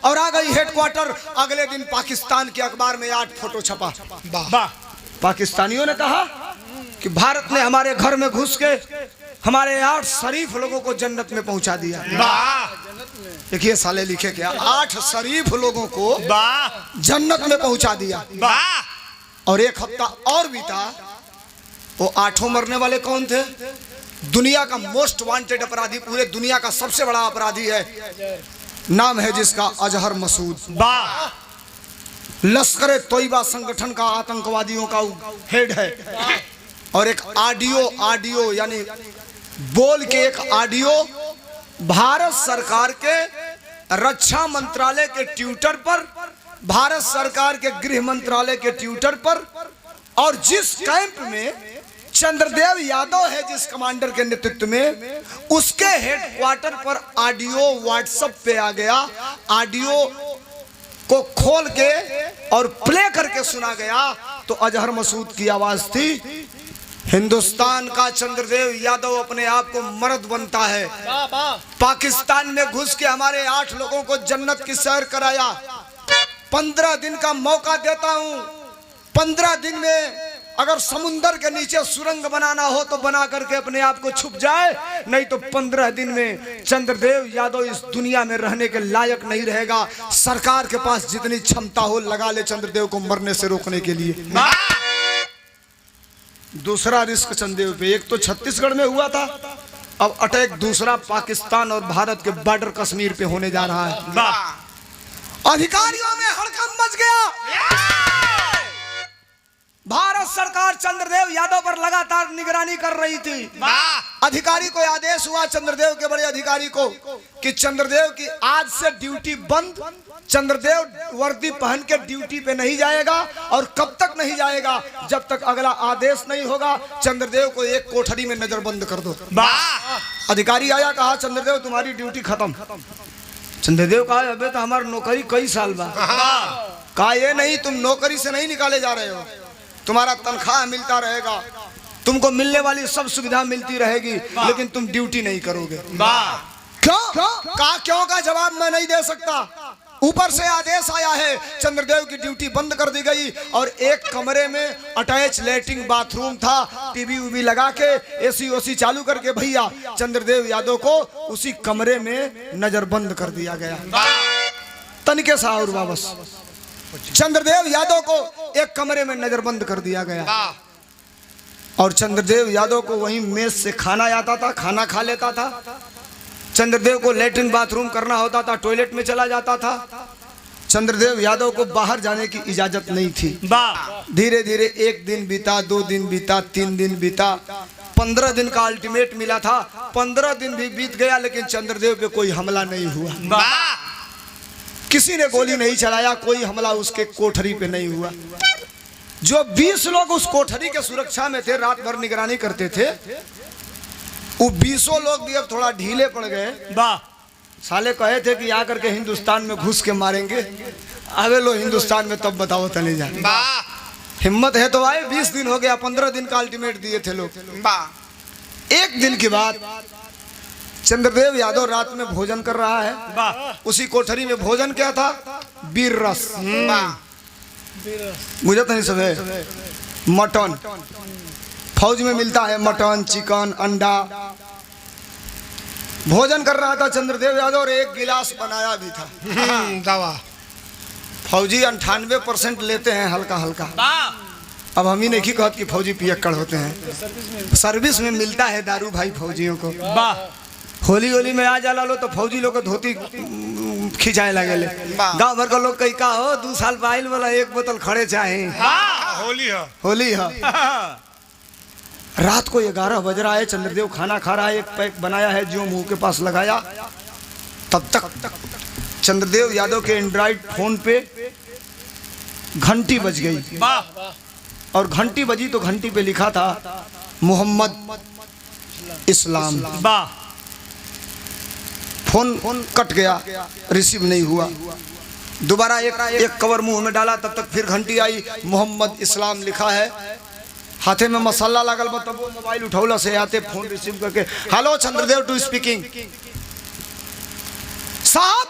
और आ गई हेडक्वार्टर। अगले दिन पाकिस्तान के अखबार में 8 फोटो छपा। पाकिस्तानियों ने कहा कि भारत ने हमारे घर में घुस के हमारे 8 शरीफ लोगों को जन्नत में पहुंचा दिया। देखिए साले लिखे क्या, 8 शरीफ लोगों को जन्नत में पहुंचा दिया। और 1 हफ्ता और बीता, वो 8 मरने वाले कौन थे? दुनिया का मोस्ट वांटेड अपराधी, पूरे दुनिया का सबसे बड़ा अपराधी है, नाम है जिसका अजहर मसूद। लश्कर तोयबा संगठन का आतंकवादियों का हेड है। और एक ऑडियो यानी बोल के एक ऑडियो भारत सरकार के रक्षा मंत्रालय के ट्विटर पर, भारत सरकार के गृह मंत्रालय के ट्विटर पर, और जिस कैंप में चंद्रदेव यादव है जिस कमांडर के नेतृत्व में, उसके हेडक्वार्टर पर ऑडियो व्हाट्सएप पे आ गया। ऑडियो को खोल के और प्ले करके सुना गया तो अजहर मसूद की आवाज थी। हिंदुस्तान का चंद्रदेव यादव अपने आप को मर्द बनता है, पाकिस्तान में घुस के हमारे 8 लोगों को जन्नत की सैर कराया। 15 दिन का मौका देता हूं, 15 दिन में अगर समुंदर के नीचे सुरंग बनाना हो तो बना करके अपने आप को छुप जाए, नहीं तो 15 दिन में चंद्रदेव यादव इस दुनिया में रहने के लायक नहीं रहेगा। सरकार के पास जितनी क्षमता हो लगा ले चंद्रदेव को मरने से रोकने के लिए। दूसरा रिस्क चंद्रदेव पे, एक तो छत्तीसगढ़ में हुआ था, अब अटैक दूसरा पाकिस्तान और भारत के बॉर्डर कश्मीर पे होने जा रहा है। अधिकारियों में हड़कंप मच गया। भारत सरकार चंद्रदेव यादव पर लगातार निगरानी कर रही थी। अधिकारी को आदेश हुआ, चंद्रदेव के बड़े अधिकारी को, कि चंद्रदेव की आज से ड्यूटी बंद। चंद्रदेव वर्दी पहन के ड्यूटी पे नहीं जाएगा, और कब तक नहीं जाएगा? जब तक अगला आदेश नहीं होगा। चंद्रदेव को एक कोठरी में नजरबंद कर दो। अधिकारी आया, कहा चंद्रदेव तुम्हारी ड्यूटी खत्म। चंद्रदेव कहा अबे तो हमारी नौकरी कई साल बाद। कहा ये नहीं, तुम नौकरी से नहीं निकाले जा रहे हो, तुम्हारा तनख्वाह मिलता रहेगा, तुमको मिलने वाली सब सुविधा मिलती रहेगी, लेकिन तुम ड्यूटी नहीं करोगे। क्यों? कहा क्यों का जवाब मैं नहीं दे सकता। ऊपर से आदेश आया है, चंद्रदेव की ड्यूटी बंद कर दी गई, और एक कमरे में अटैच लैट्रिन बाथरूम था, टीवी उवी लगा के एसी ओसी चालू करके भैया चंद्रदेव यादव को उसी कमरे में नजरबंद कर दिया गया। तनिके सा और वापस चंद्रदेव यादव को एक कमरे में नजरबंद कर दिया गया, और चंद्रदेव यादव को वहीं मेज से खाना आता था, खाना खा लेता था। चंद्रदेव को लेटरिन बाथरूम करना होता था, टॉयलेट में चला जाता था। चंद्रदेव यादव को बाहर जाने की इजाजत नहीं थी। धीरे धीरे 1 दिन बीता, 2 दिन बीता, 3 दिन बीता, 15 दिन का अल्टीमेट मिला था। 15 दिन भी बीत गया, लेकिन चंद्रदेव पे कोई हमला नहीं हुआ। किसी ने गोली नहीं चलाया, कोई हमला उसके कोठरी पे नहीं हुआ। जो 20 लोग उस कोठरी के सुरक्षा में थे, रात भर निगरानी करते थे, वो 20 लोग भी अब थोड़ा ढीले पड़ गए। साले कहे थे कि आकर के हिंदुस्तान में घुस के मारेंगे, अबे लो हिंदुस्तान में तब बताओ तले जा। हिम्मत है तो आए। 20 दिन हो गया, 15 दिन का अल्टीमेट दिए थे लोग। 1 दिन के बाद चंद्रदेव यादव रात में भोजन कर रहा है। उसी कोठरी में भोजन क्या था? बीर रस। मुझे तो नहीं सब मटन, फौज में मिलता है मटन, चिकन, अंडा। भोजन कर रहा था चंद्रदेव यादव, और 1 गिलास बनाया भी था दवा। फौजी 98% लेते हैं हल्का हल्का। अब हम ही नहीं कहते कि फौजी पियक्कड़ होते हैं। सर्विस में मिलता है दारू भाई फौजियों को। होली होली में आ जाला लो तो फौजी लोग को धोती खिंचाए लगे ले। गाँव भर का लोग कहीं का हो 2 साल पाइल वाला 1 बोतल खड़े चाहे। होली है। रात को 11 बज रहा है, चंद्रदेव खाना खा रहा है, 1 पैक बनाया है जो मुंह के पास लगाया। तब तक चंद्रदेव यादव के एंड्रॉइड फोन पे घंटी बज गई, और घंटी बजी तो घंटी पे लिखा था मोहम्मद इस्लाम। फोन कट गया, रिसीव नहीं हुआ। दोबारा एक कवर मुंह में डाला, तब तक फिर घंटी आई, मोहम्मद इस्लाम लिखा है। हाथे में मसाला लागल बा, तब वो मोबाइल उठौला से आते फोन रिसीव करके, हेलो चंद्रदेव टू स्पीकिंग। साहब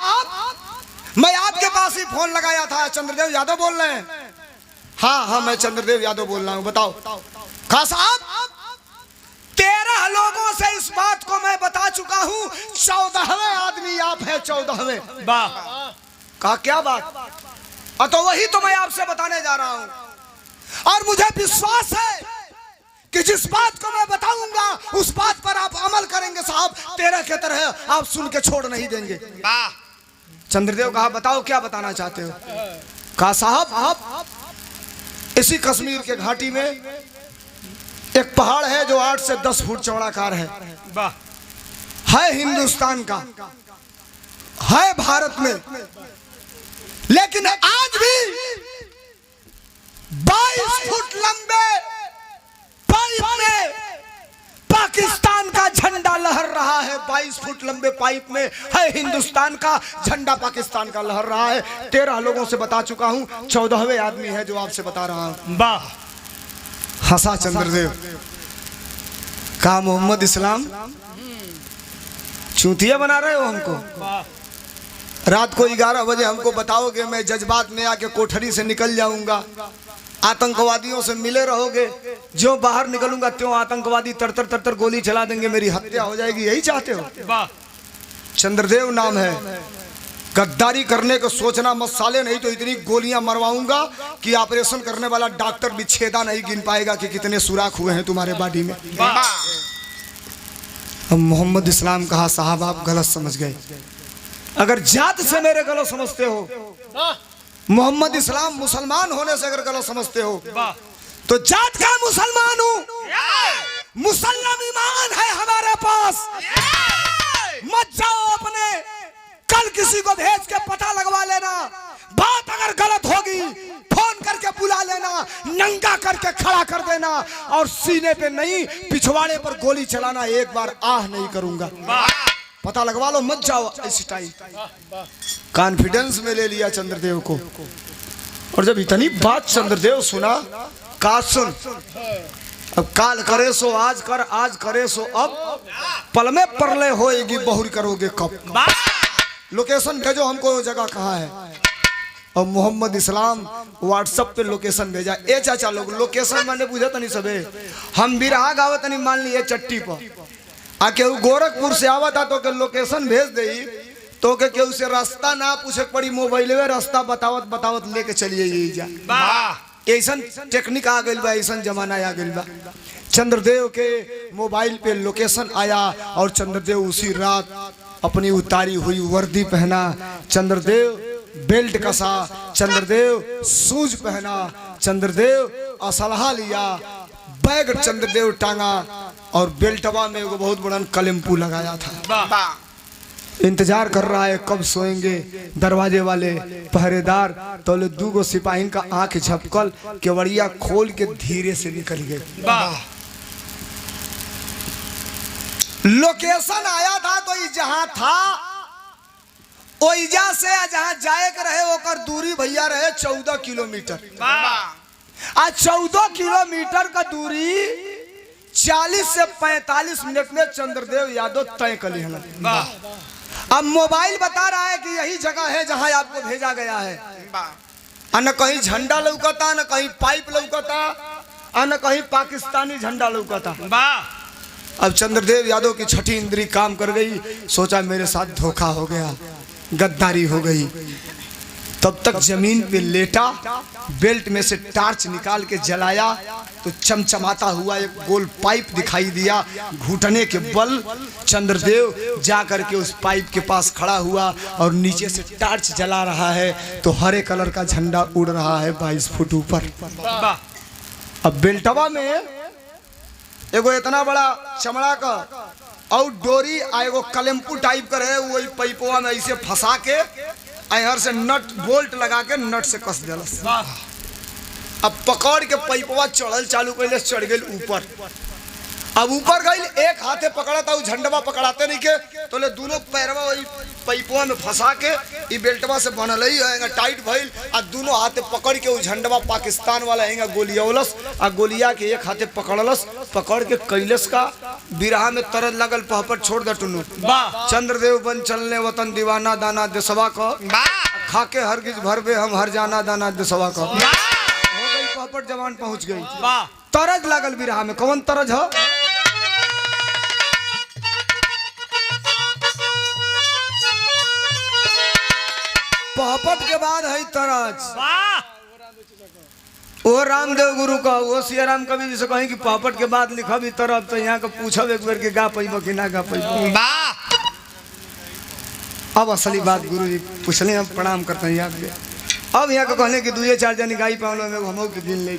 मैं आपके पास ही फोन लगाया था, चंद्रदेव यादव बोल रहे हैं? हाँ मैं चंद्रदेव यादव बोल रहा हूँ, बताओ। कहा साहब 13 लोगों से इस बात को मैं बता चुका हूँ, 14वें आदमी आप हैं, 14वें। कहा क्या बात? तो वही तो मैं आपसे बताने जा रहा हूँ, और मुझे विश्वास है कि जिस बात को मैं बताऊंगा उस बात पर आप अमल करेंगे साहब। 13 के तरह आप सुन के छोड़ नहीं देंगे। चंद्रदेव कहा बताओ क्या बताना चाहते हो? कहा साहब आप इसी कश्मीर के घाटी में एक पहाड़ है जो 8 से 10 फुट चौड़ाकार है हिंदुस्तान का, है भारत में, लेकिन आज भी 22 फुट लंबे पाइप में पाकिस्तान का झंडा लहर रहा है। 22 फुट लंबे पाइप में है हिंदुस्तान का झंडा, पाकिस्तान का लहर रहा है। 13 लोगों से बता चुका हूं, 14वें आदमी है जो आपसे बता रहा हूं। वाह! हंसा चंद्रदेव। कहा मोहम्मद इस्लाम चूतिया बना रहे हो हमको? रात को 11 बजे हमको बताओगे, मैं जज्बात में आके कोठरी से निकल जाऊंगा, आतंकवादियों से मिले रहोगे, जो बाहर निकलूंगा त्यों आतंकवादी तरतर तरतर गोली चला देंगे, मेरी हत्या हो जाएगी, यही चाहते हो? चंद्रदेव नाम है, गद्दारी करने को सोचना मत साले, नहीं तो इतनी गोलियां मरवाऊंगा कि ऑपरेशन करने वाला डॉक्टर भी छेदा नहीं गिन पाएगा कि कितने सुराख हुए हैं तुम्हारे बॉडी में। अब मोहम्मद इस्लाम कहा साहब आप गलत समझ गए, अगर जात से मेरे गलत समझते हो, मोहम्मद इस्लाम मुसलमान होने से अगर गलत समझते हो, तो जात का मुसलमान हूं, मुसल्लम ईमान है हमारे पास। मत जाओ अपने, कल किसी को भेज के पता लगवा लेना। बात अगर गलत होगी फोन करके बुला लेना, नंगा करके खड़ा कर देना और सीने पे नहीं पिछवाड़े पर गोली चलाना। एक बार आह नहीं करूंगा, पता लगवा लो, मत जाओ इस टाइम। कॉन्फिडेंस में ले लिया चंद्रदेव को। और जब इतनी बात चंद्रदेव सुना, का सुन, अब काल करे सो आज कर, आज करे सो अब, पल में परले होएगी बहुरी करोगे कब। लोकेशन भेजो हमको, वो जगह कहाँ है। और मोहम्मद इस्लाम व्हाट्सएप पे लोकेशन भेजा। ए चाचा लोग लोकेशन मैंने पूछा तनी सबे, हम बिरहा गावत नहीं मान लिए चट्टी पर आके गोरखपुर से आवा था तो के लोकेशन भेज दे तो के केहू से रास्ता ना पूछे पड़ी, मोबाइल में रास्ता बतावत बतावत लेके चलिए यही जा। ऐसन टेक्निक आ गई बा, ऐसन जमाना आ गई बा। चंद्रदेव के मोबाइल पे लोकेशन आया और चंद्रदेव उसी रात अपनी उतारी हुई वर्दी पहना, चंद्रदेव बेल्ट कसा, चंद्रदेव शूज पहना, चंद्रदेव असलहा लिया, बैग चंद्रदेव टांगा और बेल्टवा में वो बहुत बड़ा कलमपू लगाया था। इंतजार कर रहा है कब सोएंगे दरवाजे वाले पहरेदार। तो दूगो सिपाही का आंख झपकल, केवड़िया खोल के धीरे से निकल गए। लोकेशन आया था तो जहां था ओइजा से जहां जाए के रहे ओकर दूरी भैया रहे 14 किलोमीटर। आज 14 किलोमीटर का दूरी 40 से 45 मिनट में चंद्रदेव यादव तय कर लिया। अब मोबाइल बता रहा है कि यही जगह है जहां आपको भेजा गया है। न कहीं झंडा लौकता, न कहीं पाइप लौकता, न कहीं पाकिस्तानी झंडा लौकता। अब चंद्रदेव यादव की छठी इंद्री काम कर गई, सोचा मेरे साथ धोखा हो गया, गद्दारी हो गई। तब तक जमीन पे लेटा, बेल्ट में से टार्च निकाल के जलाया तो चमचमाता हुआ एक गोल पाइप दिखाई दिया। घुटने के बल चंद्रदेव जा करके उस पाइप के पास खड़ा हुआ और नीचे से टार्च जला रहा है तो हरे कलर का झंडा उड़ रहा है 22 फुट ऊपर। अब बेल्टवा में एगो इतना बड़ा चमड़ा का और डोरी एगो कलमपू टाइप कर है, वही पाइपवा में ऐसे फंसा के अहर से नट बोल्ट लगा के नट से कस दिलस। अब पकड़ के पाइपवा चढ़ल चालू कैले, चढ़ गई ऊपर। अब ऊपर गई, एक हाथे पकड़ा था, झंडवा पकड़ाते नहीं के तो ले दोनों पैरवा वही पाइपवा में फंसा के ई बेल्टवा से बनल ही है टाइट भइल। आ दोनों हाथे पकड़ के वो झंडवा पाकिस्तान वाला हैगा गोलियावलस आ गोलिया के एक हाथे पकड़लस, पकड़ के कैलस का बिरहा में तरद लगल पहपर छोड़ द टुनु। चंद्रदेव बन चलने वतन दीवाना दाना देसवा का, खाके हरगिज भरबे हम हर जाना दाना देसवा का। हो गई पहपर जवान पहुंच गई। तरज लागल बिरहा में, कौन तरज है? पहपट के बाद है तरज। वो रामदेव गुरु का, वो सियाराम कवि जिसे कहीं कि पहपट के बाद लिखा भी तरफ, तो यहाँ का पूछब एक बार के गा पैबो कि ना गा पैबो। अब असली बात गुरु जी पूछले, हम प्रणाम करते हैं यहाँ। अब यहाँ को कहने की 2-4 जन गाई पावलो में हम के दिन ले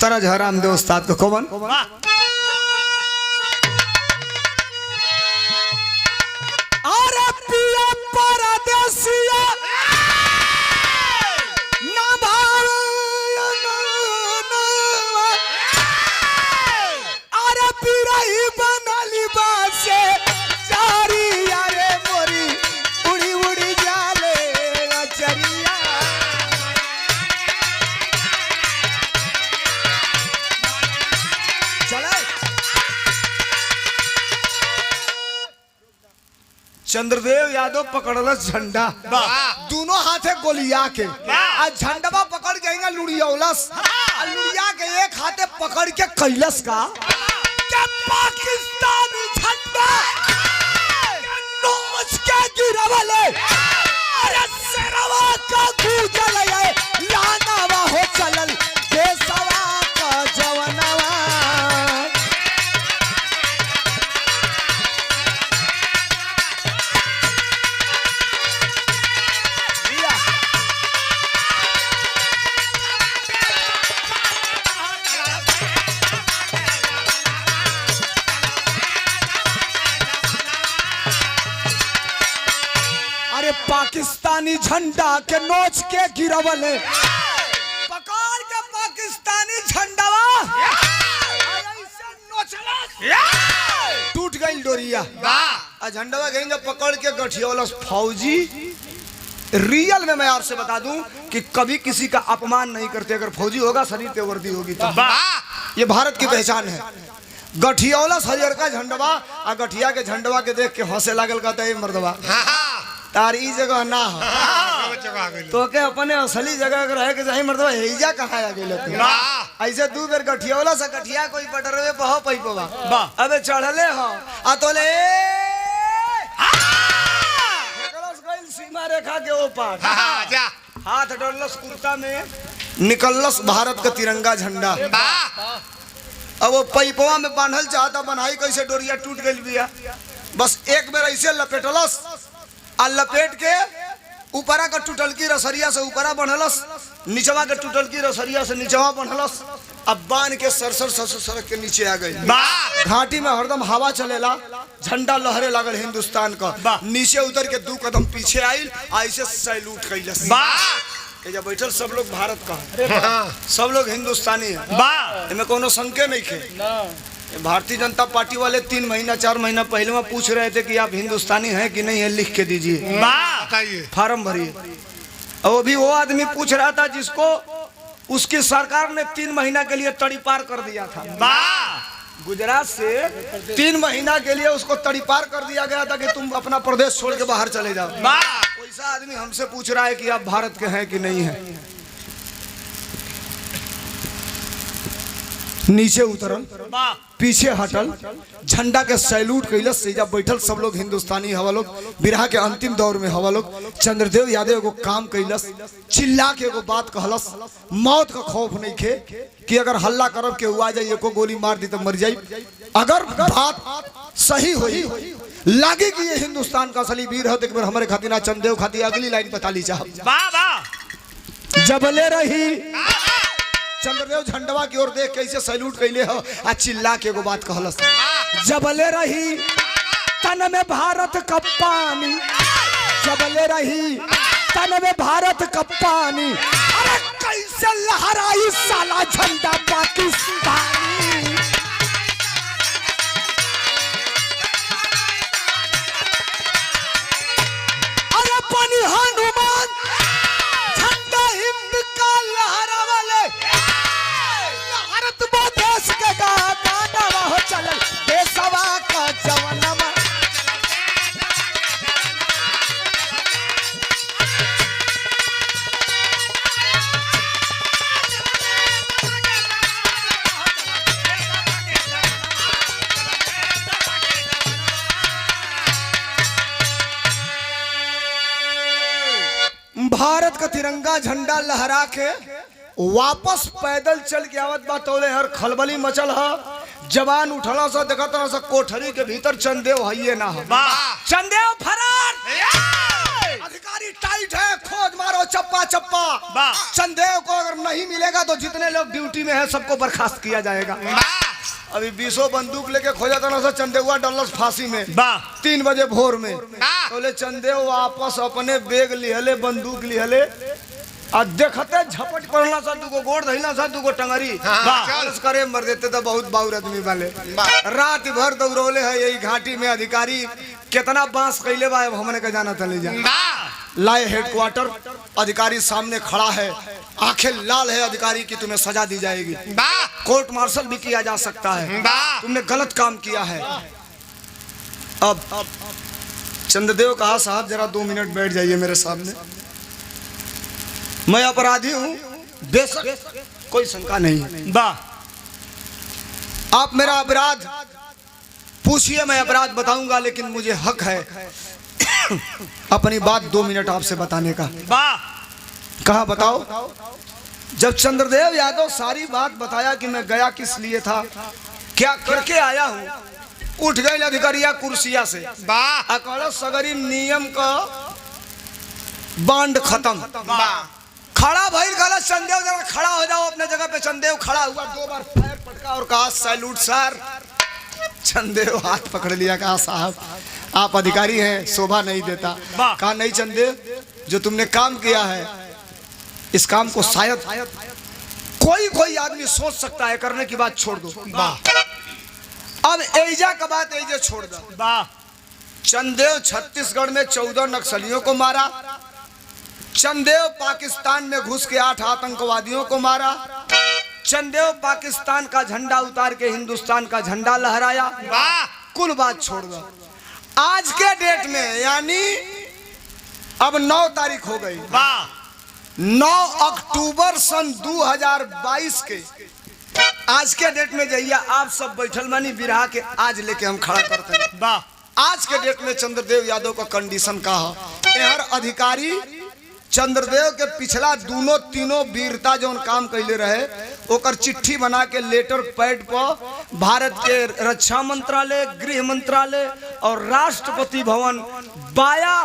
तरज है रामदेव उस्ताद को। कौन? अरे पिया परदेसिया चंद्रदेव यादव पकड़लस झंडा, दोनों हाथे गोलिया के आ झंडवा पकड़ के लुड़ियौलस, लुड़िया के एक हाथे पकड़ के कैलस का पाकिस्तानी झंडा नोच के गिरवले। अरे सरवा का गूंजल है, लानावा हो चलल देसवा का जवनवा। पाकिस्तानी झंडा के नोच के गिरवले, पकड़ के पाकिस्तानी झंडावा ऐसे नोचला, टूट गई डोरिया। आ झंडावा गई जब पकड़ के गठियोलस फौजी। रियल में मैं आपसे बता दूं कि कभी किसी का अपमान नहीं करते। अगर फौजी होगा शरीर पे वर्दी होगी तो ये भारत की पहचान है। गठियोलस हरियर का झंडवा आ गठिया के झंडवा के देख के हंसे लागल कहता है मर्दवा तार ई जगह ना हो तो के अपने असली जगह अगर रहे के चाहे मर्दवा हेजा कहाँ आ गेले ऐसे दू बेर गठियोलस आ गठिया कोई बटरवे पहो पैपवा अबे चढ़ले हो आ तोले सीमा रेखा के ऊपर हाथ डोलस कुर्ता में निकलस भारत का तिरंगा झंडा। अब वो पैपवा में बांधल चाहता बनाई कैसे डोरिया टूट गई बिया। बस एक बेर ऐसे लपेटलस आ लपेट के ऊपरा का टूटल की रसरिया से ऊपरा बढ़लस, नीचवा के टूटल की रसरिया से नीचवा बढ़लस। अब बांध के सरसर सरसर सड़क के नीचे आ गई। घाटी में हरदम हवा चलेला, झंडा लहरे लागल हिंदुस्तान का। नीचे उतर के 2 कदम पीछे आइल, ऐसे सैल्यूट कैलस। जब बैठल सब लोग भारत का, सब लोग हिंदुस्तानी है, इनमें कोनो संके नहीं खे। भारतीय जनता पार्टी वाले 3 महीना 4 महीना पहले में पूछ रहे थे कि आप हिंदुस्तानी हैं कि नहीं है, लिख के दीजिए, फार्म भरिए। और भी वो आदमी पूछ रहा था जिसको उसकी सरकार ने 3 महीना के लिए तड़ी पार कर दिया था। गुजरात से 3 महीना के लिए उसको तड़ी पार कर दिया गया था कि तुम अपना प्रदेश छोड़ के बाहर चले जाओ। वैसा आदमी हमसे पूछ रहा है कि आप भारत के हैं कि नहीं है। नीचे उतरल, पीछे हटल, झंडा के सैल्यूट कैलस। से जब बैठल सब लोग हिंदुस्तानी हवा लोग, बिरहा के अंतिम दौर में हवा लोग। चंद्रदेव यादव को काम कैलस, चिल्ला के एगो बात कहलस, मौत का खौफ नहीं खे कि अगर हल्ला करब के हुआ जाए एको गोली मार दी तो मर जाई। अगर बात सही हुई लागे कि ये हिंदुस्तान का असली वीर है तो एक बार हमारे खातिर ना चंद्रदेव खातिर अगली लाइन बता ली चाह। जबले रही चंद्रदेव झंडवा की ओर देख कैसे सैल्यूट कैले हो आ चिल्ला के एगो बात कहलस, जबले रही तन में भारत का पानी, जबले रही तन में भारत का पानी, अरे कैसे लहराई साला झंडा पाकिस्तानी। अरे पानी हनुमान झंडा हिंद का लहरा वाले, भारत वो देश के गाना हो चलल देशवा का जवनमा। भारत का तिरंगा झंडा लहरा के वापस पैदल चल के आवत बा तोले हर खलबली मचल है। जवान उठला सा देखा तरह सा कोठरी के भीतर चंदेव है ना, चंदेव फरार, अधिकारी टाइट है, खोज मारो चप्पा चप्पा। चंदेव को अगर नहीं मिलेगा तो जितने लोग ड्यूटी में है सबको बर्खास्त किया जाएगा। अभी 20 बंदूक लेके खोजा था ना चंदेवा डलस फांसी में 3 बजे भोर में। बोले चंदेव वापस अपने बैग लिहले, बंदूक लिहले आ देखते झपट पड़ना सा, दुगो गोड़ धइला सा, दुगो टंगरी बस करे मर देते तो बहुत बाउर आदमी वाले। रात भर दौड़ौले है यही घाटी में। अधिकारी कितना बांस कैले बा हमने का जाना चले जा। लाए हेडक्वार्टर, अधिकारी सामने खड़ा है, आंखें लाल है अधिकारी की, तुम्हें सजा दी जाएगी, कोर्ट मार्शल भी किया जा सकता है, तुमने गलत काम किया है। अब चंद्रदेव कहा साहब जरा 2 मिनट बैठ जाइए मेरे सामने, मैं अपराधी हूं, बेशक कोई शंका नहीं है। आप मेरा अपराध पूछिए, मैं अपराध बताऊंगा, लेकिन मुझे हक है अपनी बात 2 मिनट आपसे बताने का। कहा बताओ। जब चंद्रदेव यादव सारी बात बताया कि मैं गया किस लिए था, क्या करके आया हूं, उठ गए अधिकारिया कुर्सिया से, सगरी नियम का बांड खत्म। खड़ा भाई गलत, चंदेव जरा खड़ा हो जाओ अपने जगह पे। चंदेव खड़ा हुआ, 2 बार फायर पटका और कहा सैल्यूट सर। चंदेव हाथ पकड़ लिया, कहा साहब आप अधिकारी हैं, शोभा नहीं देता। कहा नहीं चंदेव, जो तुमने काम किया है इस काम को शायद कोई आदमी सोच सकता है, करने की बात छोड़ दो। अब एजा का बात एजे छोड़ दो। चंदेव छत्तीसगढ़ में 14 नक्सलियों को मारा। चंदेव पाकिस्तान में घुस के 8 आतंकवादियों को मारा। चंदेव पाकिस्तान का झंडा उतार के हिंदुस्तान का झंडा लहराया। कुल बात छोड़ दो। आज के डेट में यानी अब 9 तारीख हो गई, 9 अक्टूबर सन 2022 के आज के डेट में जइया आप सब बैठल मानी बिरहा के आज लेके हम खड़ा करते हैं। आज के डेट में चंद्रदेव यादव का कंडीशन का है। यहर अधिकारी चंद्रदेव के पिछला दोनों तीनों वीरता जो काम कैले रहे ओकर चिट्ठी बना के लेटर पैड पर भारत के रक्षा मंत्रालय, गृह मंत्रालय और राष्ट्रपति भवन बाया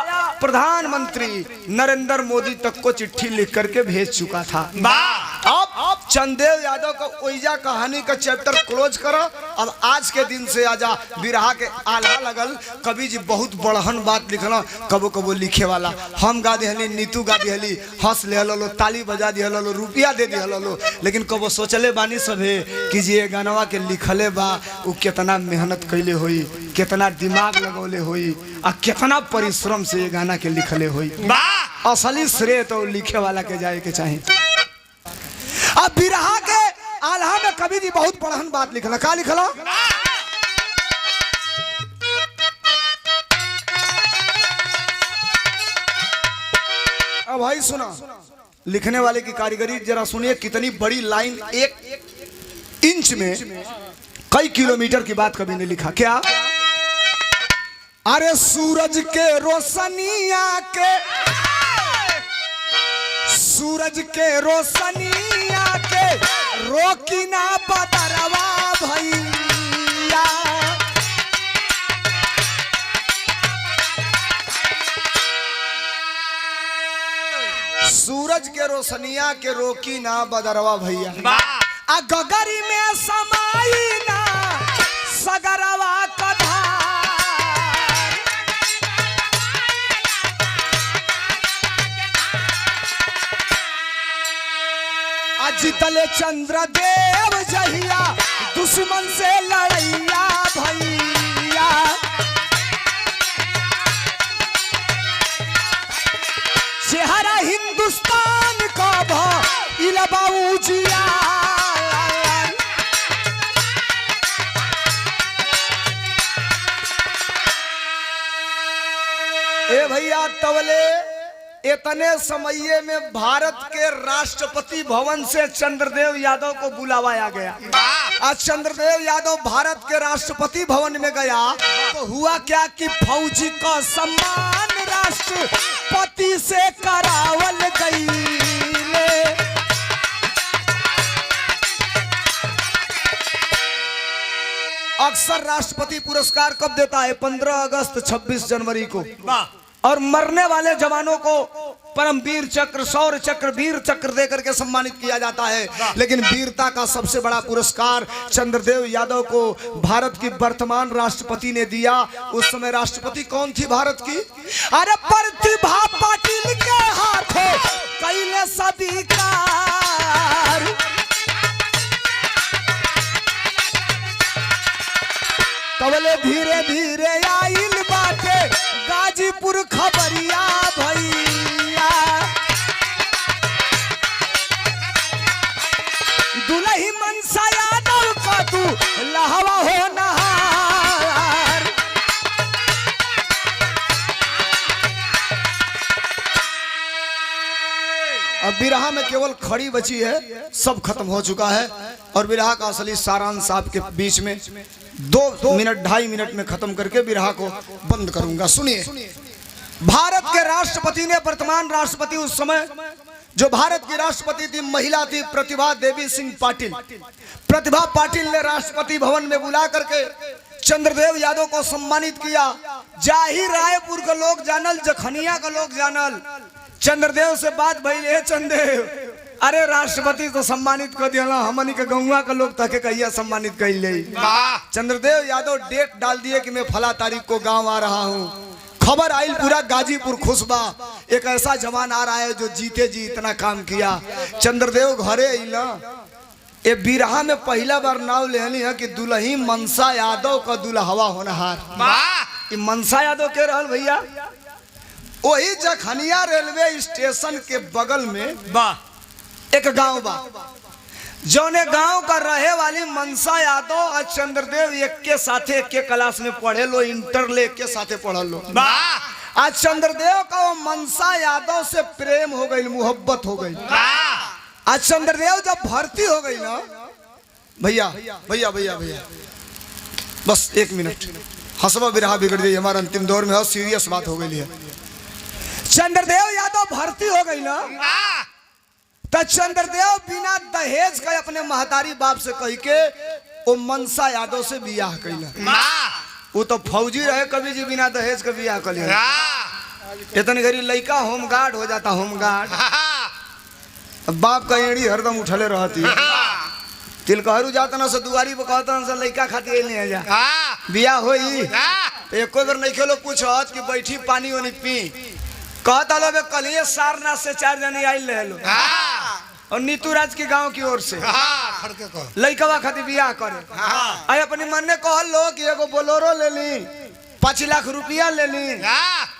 प्रधानमंत्री नरेंद्र मोदी तक को चिट्ठी लिख करके भेज चुका था। अब चंद्रदेव यादव का ओइजा कहानी का चैप्टर क्लोज करो। अब आज के दिन से आजा बिरहा के आल्हा लगल। कवि जी बहुत बड़हन बात लिखना, कबो कबो लिखे वाला हम गा दिहली, नीतू गा दिहली, हंस ले हलो, ताली बजा दी हलो, रुपया दे दी हलो, लेकिन कबो सोचले बानी सभे कि जी ये गानवा के लिखले बा उ कितना मेहनत कैले होई, कितना दिमाग लगौले होई, आ कितना परिश्रम से ये गाना के लिखले होई। असली श्रेय तो लिखे वाला के जाए के चाहिए। अब बिरहा के आल्हा में कवि जी बहुत बड़हन बात लिखला। का लिखला? अब भाई सुना, लिखने वाले की कारीगरी जरा सुनिए। कितनी बड़ी लाइन 1 इंच में कई किलोमीटर की बात कवि ने लिखा। क्या? अरे सूरज के रोशनिया के, सूरज के रोशनिया के रोकी ना बदरवा भैया। सूरज के रोशनिया के रोकी ना बदरवा भैया। आ गगरी में समाई ना सगरवा कधा। जितले चंद्रदेव जहिया दुश्मन से लड़ैया भैया। चेहरा हिंदुस्तान का भइलबा उजिया। ए भैया तवले इतने समय में भारत के राष्ट्रपति भवन से चंद्रदेव यादव को बुलावाया गया। आज चंद्रदेव यादव भारत के राष्ट्रपति भवन में गया तो हुआ क्या कि फौजी का सम्मान राष्ट्रपति से करावल गई। अक्सर राष्ट्रपति पुरस्कार कब देता है? 15 अगस्त 26 जनवरी को। और मरने वाले जवानों को परमवीर चक्र, शौर्य चक्र, वीर चक्र देकर के सम्मानित किया जाता है। लेकिन वीरता का सबसे बड़ा पुरस्कार चंद्रदेव यादव को भारत की वर्तमान राष्ट्रपति ने दिया। उस समय राष्ट्रपति कौन थी भारत की? अरे प्रतिभा पाटिल के हाथों कैले सदीकार। तबले धीरे धीरे आइल बाटे गाजीपुर खबरिया भैया। दुलही मनसा यादव का तू लहवा हो नहार। अब बिरहा में केवल खड़ी बची है, सब खत्म हो चुका है। और बिरहा का असली सारांश आपके बीच में 2 मिनट 2.5 मिनट में खत्म करके बिरहा को बंद करूंगा। सुनिए, भारत के राष्ट्रपति ने, वर्तमान राष्ट्रपति उस समय जो भारत की राष्ट्रपति थी महिला थी प्रतिभा देवी सिंह पाटिल। प्रतिभा पाटिल ने राष्ट्रपति भवन में बुला करके चंद्रदेव यादव को सम्मानित किया। जाहिर रायपुर के लोग जानल, जखनिया के लोग जानल। चंद्रदेव से बात भई, हे चंद्रदेव, अरे राष्ट्रपति तो सम्मानित कर दिया, हमनी के गौवा के लोग तके कहिया सम्मानित कर ले। चंद्रदेव यादव डेट डाल दिए कि मैं फला तारीख को गांव आ रहा हूँ। खबर आई पूरा गाजीपुर खुशबा, एक ऐसा जवान आ रहा है जो जीते जी इतना काम किया। चंद्रदेव घरे अइला, ये बिरहा में पहला बार नाव लेनी है कि दुल्ही मनसा यादव का दुल्हवा होनहार। ये मनसा यादव के रहल भैया, वही जखनिया रेलवे स्टेशन के बगल में एक गांव बा, जौने गांव का रहे वाली मनसा यादव और चंद्रदेव एक के साथे एक के क्लास में पढ़े लो, इंटर ले एक के साथे पढ़ लो। आज चंद्रदेव का वो मनसा यादव से प्रेम हो गई, मोहब्बत हो गई। आज चंद्रदेव जब भर्ती हो गई ना, भैया भैया भैया भैया बस एक मिनट, हंसवा बिरहा बिगड़ गई, हमारा अंतिम दौर में है, सीरियस बात हो गई है। चंद्रदेव यादव भर्ती हो गई ना, तो चंद्रदेव बिना दहेज का अपने महतारी बाप से कह के वो मनसा यादव से बियाह कैला। वो तो फौजी रहे, कभी जी बिना दहेज का बियाह कर लिया। इतने घड़ी लड़का होमगार्ड हो जाता, होमगार्ड। बाप का एड़ी हरदम उठले रहती, तिलकहरू जाता ना से दुआरी पे कहता ना से लड़का खातिर ले जा बियाह होई। एको बेर नहीं खेलो कुछ हज कि बैठी पानी वानी पी, कहता लो बे कल सारनाथ से 4 जने आई ले लो, और नीतूराज के गांव की ओर से लड़कवा खातिर बियाह करे। आई अपनी मन ने कहल लो कि एगो बोलोरो ले ली, 5 लाख रुपया ले ली,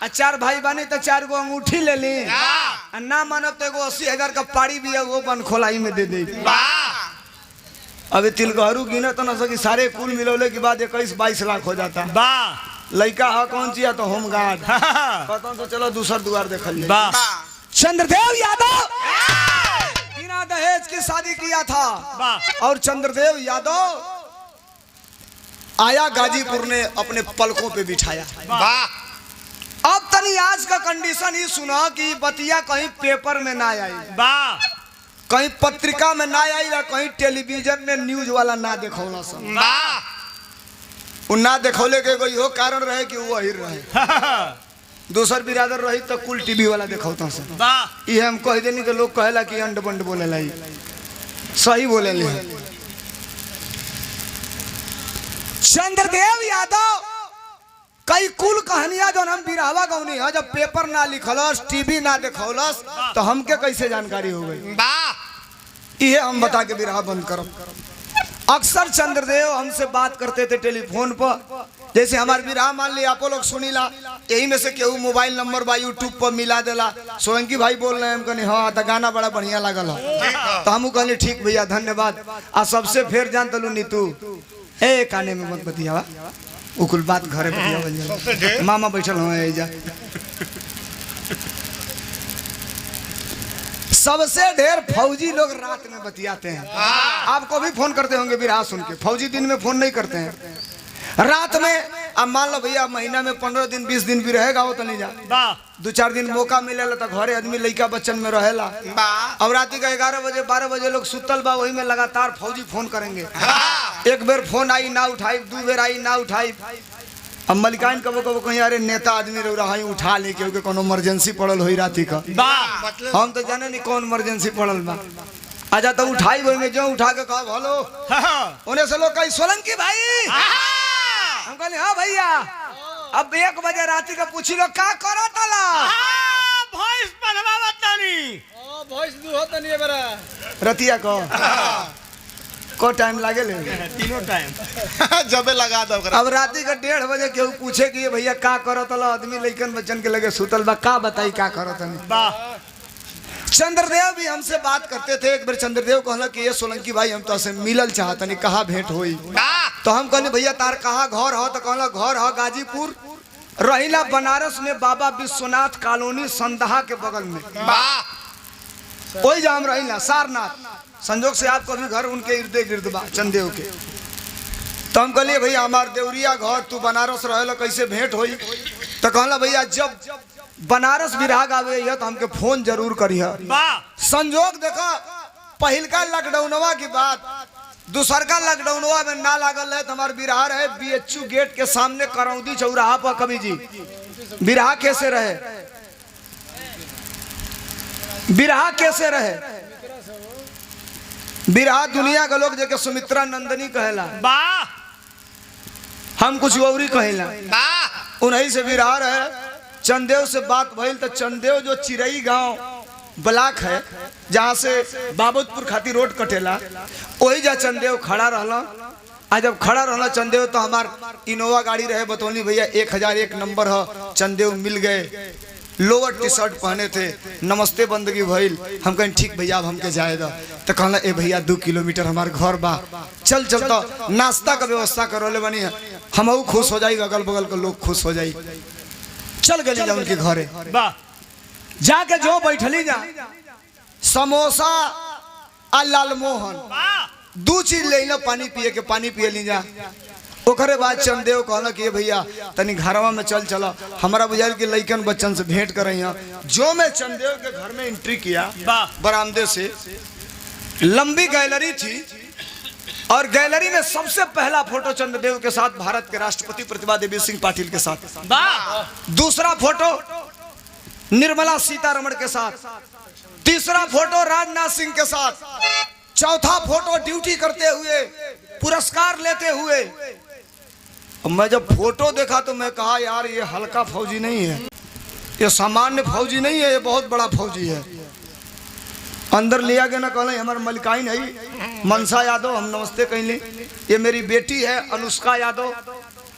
4 भाई बनी तो 4 गो अंगूठी ले ली, ना मानब तो एगो 80,000 का पाड़ी भी है वो बन खोलाई में दे दे। अभी तिलकहरू गिने तो ना सकी, सारे कुल मिलौले के बाद 21-22 लाख हो जाता। लड़का है कौन सी है तो होमगार्ड, कहता तो चलो दूसर दुआर देख लिया। चंद्रदेव यादव बिना दहेज की शादी किया था, और चंद्रदेव यादव आया गाजीपुर ने अपने पलकों पे बिठाया। अब तनी आज का कंडीशन ही सुना कि बतिया कहीं पेपर में ना आई, कहीं पत्रिका में ना आई, कहीं टेलीविजन में न्यूज वाला ना देखौला सब। वो ना देखौले के कोई हो कारण रहे कि वो वही रहे, दूसर बिरादर रही तो कुल टीवी वाला देखौता सब। ये हम कह देनी कि लोग कहेला कि अंड बंड बोले लाई, सही बोले ले। चंद्रदेव यादव कई कुल कहानियां जो हम बिरहवा गौनी है, जब पेपर ना लिखलस, टीवी ना देखौलस, तो हमके कैसे जानकारी हो गई? ये हम बता के बिरहा बंद करो। अक्सर चंद्रदेव हमसे बात करते थे टेलीफोन पर, जैसे हमारे बिरहा मान लिया आप लोग सुनीला, यही में से केहू मोबाइल नंबर बा यूट्यूब पर मिला देला, सोलंकी भाई बोल रहे हैं, हम कहनी हाँ तो गाना बड़ा बढ़िया लागल है, तो हम कहनी ठीक भैया धन्यवाद। आ सबसे फिर जान तलू नीतू ए काने में मत बतियावा, उकुल बात घरे बतिया, मामा बैठल हो जा। सबसे ढेर फौजी लोग रात में बतियाते हैं, आपको भी फोन करते होंगे बिरहा सुन के। फौजी दिन में फोन नहीं करते हैं, रात में। अब मान लो भैया महीना में 15 दिन 20 दिन भी रहेगा वो तो नहीं जा, 2-4 दिन मौका मिलेला तो घरे आदमी लड़का बच्चन में रहेला। अब रात का 11 बजे 12 बजे लोग सुतल बा, वही में लगातार फौजी फोन करेंगे। एक बेर फोन आई ना उठाई, 2 बेर आई ना उठाई। अब मलिकाइन कबो कबो कहीं अरे नेता आदमी रहा उठा ले के कोनो इमरजेंसी पड़ल हो राती का, हम तो जाने नहीं कौन इमरजेंसी पड़ल बा। आजा तो उठाई वही में जो उठा के कहा हेलो, उन्हें से लोग कही सोलंकी भाई, हम कहले हाँ भैया। अब 1 बजे राती का पूछी लो का करो तला, भॉइस पढ़वा बतानी, भॉइस दुहो तनी बरा रतिया को टाइम लागे ले, तीनों टाइम जबे लगा दो। अब राती का 1:30 बजे केहू पूछे कि भैया का करो तला, आदमी लइकन बच्चन के लगे सुतल बा, का बताई का करो तनी। चंद्रदेव भी हमसे बात करते थे। एक बार चंद्रदेव कहला कि ये सोलंकी भाई हम तो से मिलल चाहतनी, कहा भेंट होई? तो हम कहने भैया तार कहा घर हो? तो कहला घर हो गाजीपुर, रहीला बनारस में बाबा विश्वनाथ कॉलोनी संदहा के बगल में, वही जाम रहीला सारनाथ। संजोग से आपको भी घर उनके इर्द गिर्द बा चंदेव के। तो हम कहलिए भैया हमार देवरिया घर, तू बनारस रहेला, कैसे भेंट होई? तो कहला भैया जब बनारस विराग आवे तो हमके फोन जरूर करिए। संजोग देखो पहिलका लॉकडाउनवा की बात, दूसरका लॉकडाउनवा में ना लागल है तो हमारे बिरहा रहे BHU गेट के सामने करौदी चौराहा पर। कवि जी बिरहा कैसे रहे, बिरहा कैसे रहे? बिरहा दुनिया के लोग जेके सुमित्रा नंदनी कहेला, हम कुछ औरी कहेला, उन्हीं से बिरहा रहे। चंदेव से बात भइल तो चंदेव जो चिरई गांव ब्लॉक है जहाँ से बाबूतपुर खाती रोड कटेला वही जा चंदेव खड़ा रहला। आज जब खड़ा रहला चंदेव तो हमार इनोवा गाड़ी रहे बतौनी भैया 1001 नंबर है। चंदेव मिल गए, लोअर टी शर्ट पहने थे, नमस्ते बंदगी भइल। हम कहें ठीक भैया अब हमके जाए दो तो कहला ए भैया 2 किलोमीटर हमार घर बा, चल चल तो नाश्ता का व्यवस्था करोले बनी है, हम खुश हो जाई, अगल बगल के लोग खुश हो जाई। चल गए जा उनके घरे, जाके जो बैठली जा समोसा आ लालमोहन 2 चीज ले लो, पानी पिए ली जा। ओकरे बाद चंदेव कहला कि भैया तनी घरवा में चल चला, हमारा बुझाइल कि लइकन बच्चन से भेंट करे यहाँ। जो मैं चंदेव के घर में एंट्री किया बरामदे से, लंबी गैलरी थी और गैलरी में सबसे पहला फोटो चंद्रदेव के साथ भारत के राष्ट्रपति प्रतिभा देवी सिंह पाटिल के साथ, दूसरा फोटो निर्मला सीतारमण के साथ, तीसरा फोटो राजनाथ सिंह के साथ, चौथा फोटो ड्यूटी करते हुए पुरस्कार लेते हुए। मैं जब फोटो देखा तो मैं कहा यार ये हल्का फौजी नहीं है, ये सामान्य फौजी नहीं है, ये बहुत बड़ा फौजी है। अंदर लिया गया ना, कहले हमारे मलिकाइन है मनसा यादव, हम नमस्ते कहली, ये मेरी बेटी है अनुष्का यादव,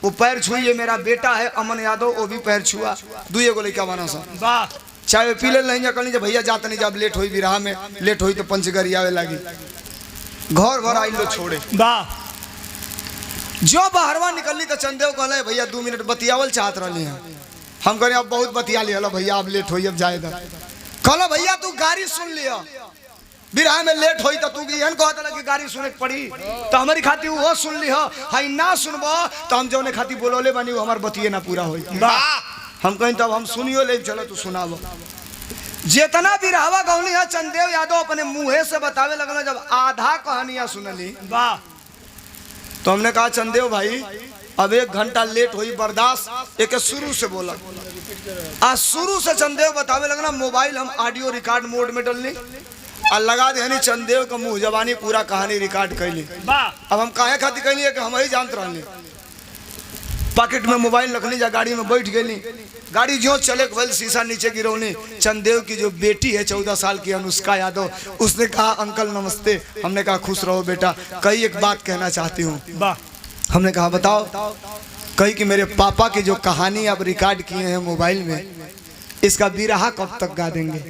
वो पैर छुई, ये मेरा बेटा है अमन यादव, वो भी पैर छुआ, 2 लड़का बना सा चाय पी ले नहीं कहली जब भैया जाते नहीं, जब लेट हुई विराह में लेट हुई तो पंचगरी आवे लगी, घर भर आई लो छोड़े। जो बाहरवा निकलनी तो चंदेव कहले भैया 2 मिनट बतियावल चाहत रही हैं। हम कहें अब बहुत बतिया लिया भैया, अब लेट हुई अब जाएगा। कहलो भैया तू गाड़ी सुन लिया, विराह में लेट हुई तो तू एहन कहता कि गाड़ी सुने पड़ी तो हमारी खाती वो सुन ली हाई ना सुनबो तो हम जौने खाती बोलोले बनी वो हमार बतिये ना पूरा हुई। हम कहीं तब हम सुनियो ले, चलो तू सुनाबो। जितना विराहवा गौनी है चंदेव यादव अपने मुँहे से बतावे लगना। जब आधा कहानियां सुनली तो हमने कहा चंदेव भाई अब 1 घंटा लेट हुई बर्दाश्त, एक शुरू से बोला। आज शुरू से चंदेव बतावे लगना, मोबाइल हम ऑडियो रिकॉर्ड मोड में डलनी और लगा दे चंदेव का मुंह जबानी पूरा कहानी रिकॉर्ड कैली। अब हम काहे खाती कैली कि हम ही जानते रहली। पॉकेट में मोबाइल रखनी, जा गाड़ी में बैठ गई, गाड़ी जो चले के शीशा नीचे गिरौनी। चंदेव की जो बेटी है 14 साल की अनुष्का यादव, उसने कहा अंकल नमस्ते। हमने कहा खुश रहो बेटा, कई एक बात कहना चाहती हूँ। हमने कहा बताओ। कही कि मेरे पापा की जो कहानी आप रिकॉर्ड किए हैं मोबाइल में, इसका बिरहा कब तक गा देंगे?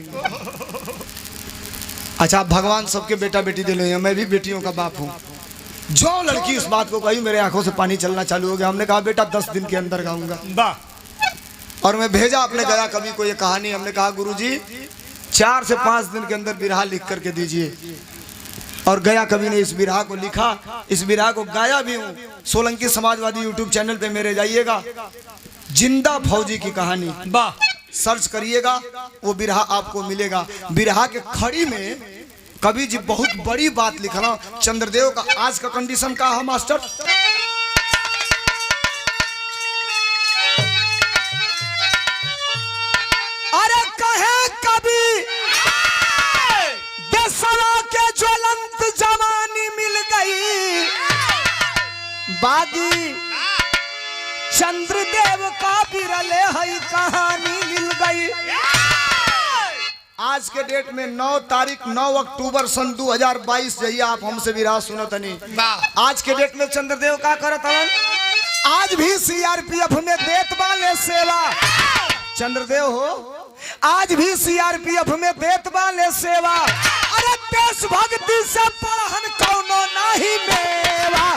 अच्छा भगवान सबके बेटा बेटी दिले हैं, मैं भी बेटियों का बाप हूँ। जो लड़की इस बात को कही मेरे आंखों से पानी चलना चालू हो गया। हमने कहा बेटा 10 दिन के अंदर गाऊंगा। और मैं भेजा अपने गया कवि को ये कहानी। हमने कहा गुरुजी 4 से 5 दिन के अंदर बिरहा लिख करके दीजिए। और गया कवि ने इस बिरहा को लिखा, इस बिरहा को गाया भी हूँ। सोलंकी समाजवादी यूट्यूब चैनल पे मेरे जाइएगा, जिंदा फौजी की कहानी सर्च करिएगा, वो बिरहा आपको मिलेगा। बिरहा के खड़ी में कवि जी बहुत बड़ी बात लिखना। चंद्रदेव का आज का कंडीशन का है मास्टर, अरे कहे कभी दसवा के ज्वलंत जवानी मिल गई, बागी चंद्रदेव का बिरले है कहानी मिल गई। आज के डेट में 9 तारीख 9 अक्टूबर सन 2022 जही आप हमसे विराह सुनत नहीं। आज के डेट में चंद्रदेव का करत हन, आज भी सीआरपीएफ में देत वाले सेवा। चंद्रदेव हो आज भी सीआरपीएफ में देत वाले सेवा। अरे देशभक्ति से पढ़न कौनो नहीं मेवा।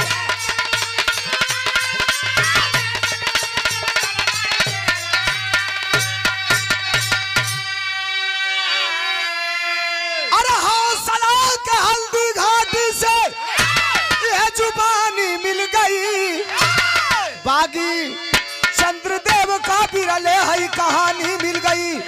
बागी चंद्रदेव का बिरले है कहानी मिल गई।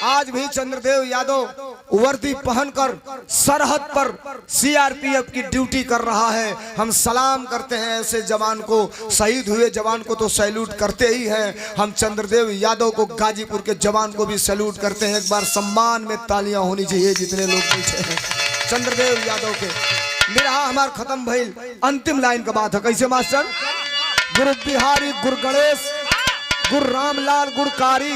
आज भी चंद्रदेव यादव वर्दी पहनकर सरहद पर सीआरपीएफ की ड्यूटी कर रहा है। हम सलाम करते हैं ऐसे जवान को, शहीद हुए जवान को तो सैल्यूट करते ही हैं। हम चंद्रदेव यादव को, गाजीपुर के जवान को भी सैल्यूट करते हैं। एक बार सम्मान में तालियां होनी चाहिए जितने लोग पीछे हैं चंद्रदेव यादव के। मेरा हमार खत्म भइल, अंतिम लाइन का बात है। कैसे मास्टर? गुरु बिहारी, गुरु गणेश, गुरराम लाल गुड़कारी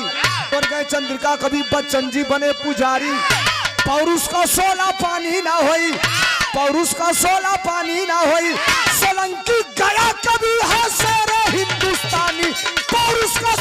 बन गए चंद्रिका, कभी बच्चन जी बने पुजारी। पौरुष का 16 पानी ना होई, पौरुष का 16 पानी ना होई, सोलंकी गया कभी है शेर हिंदुस्तानी। पौरुष का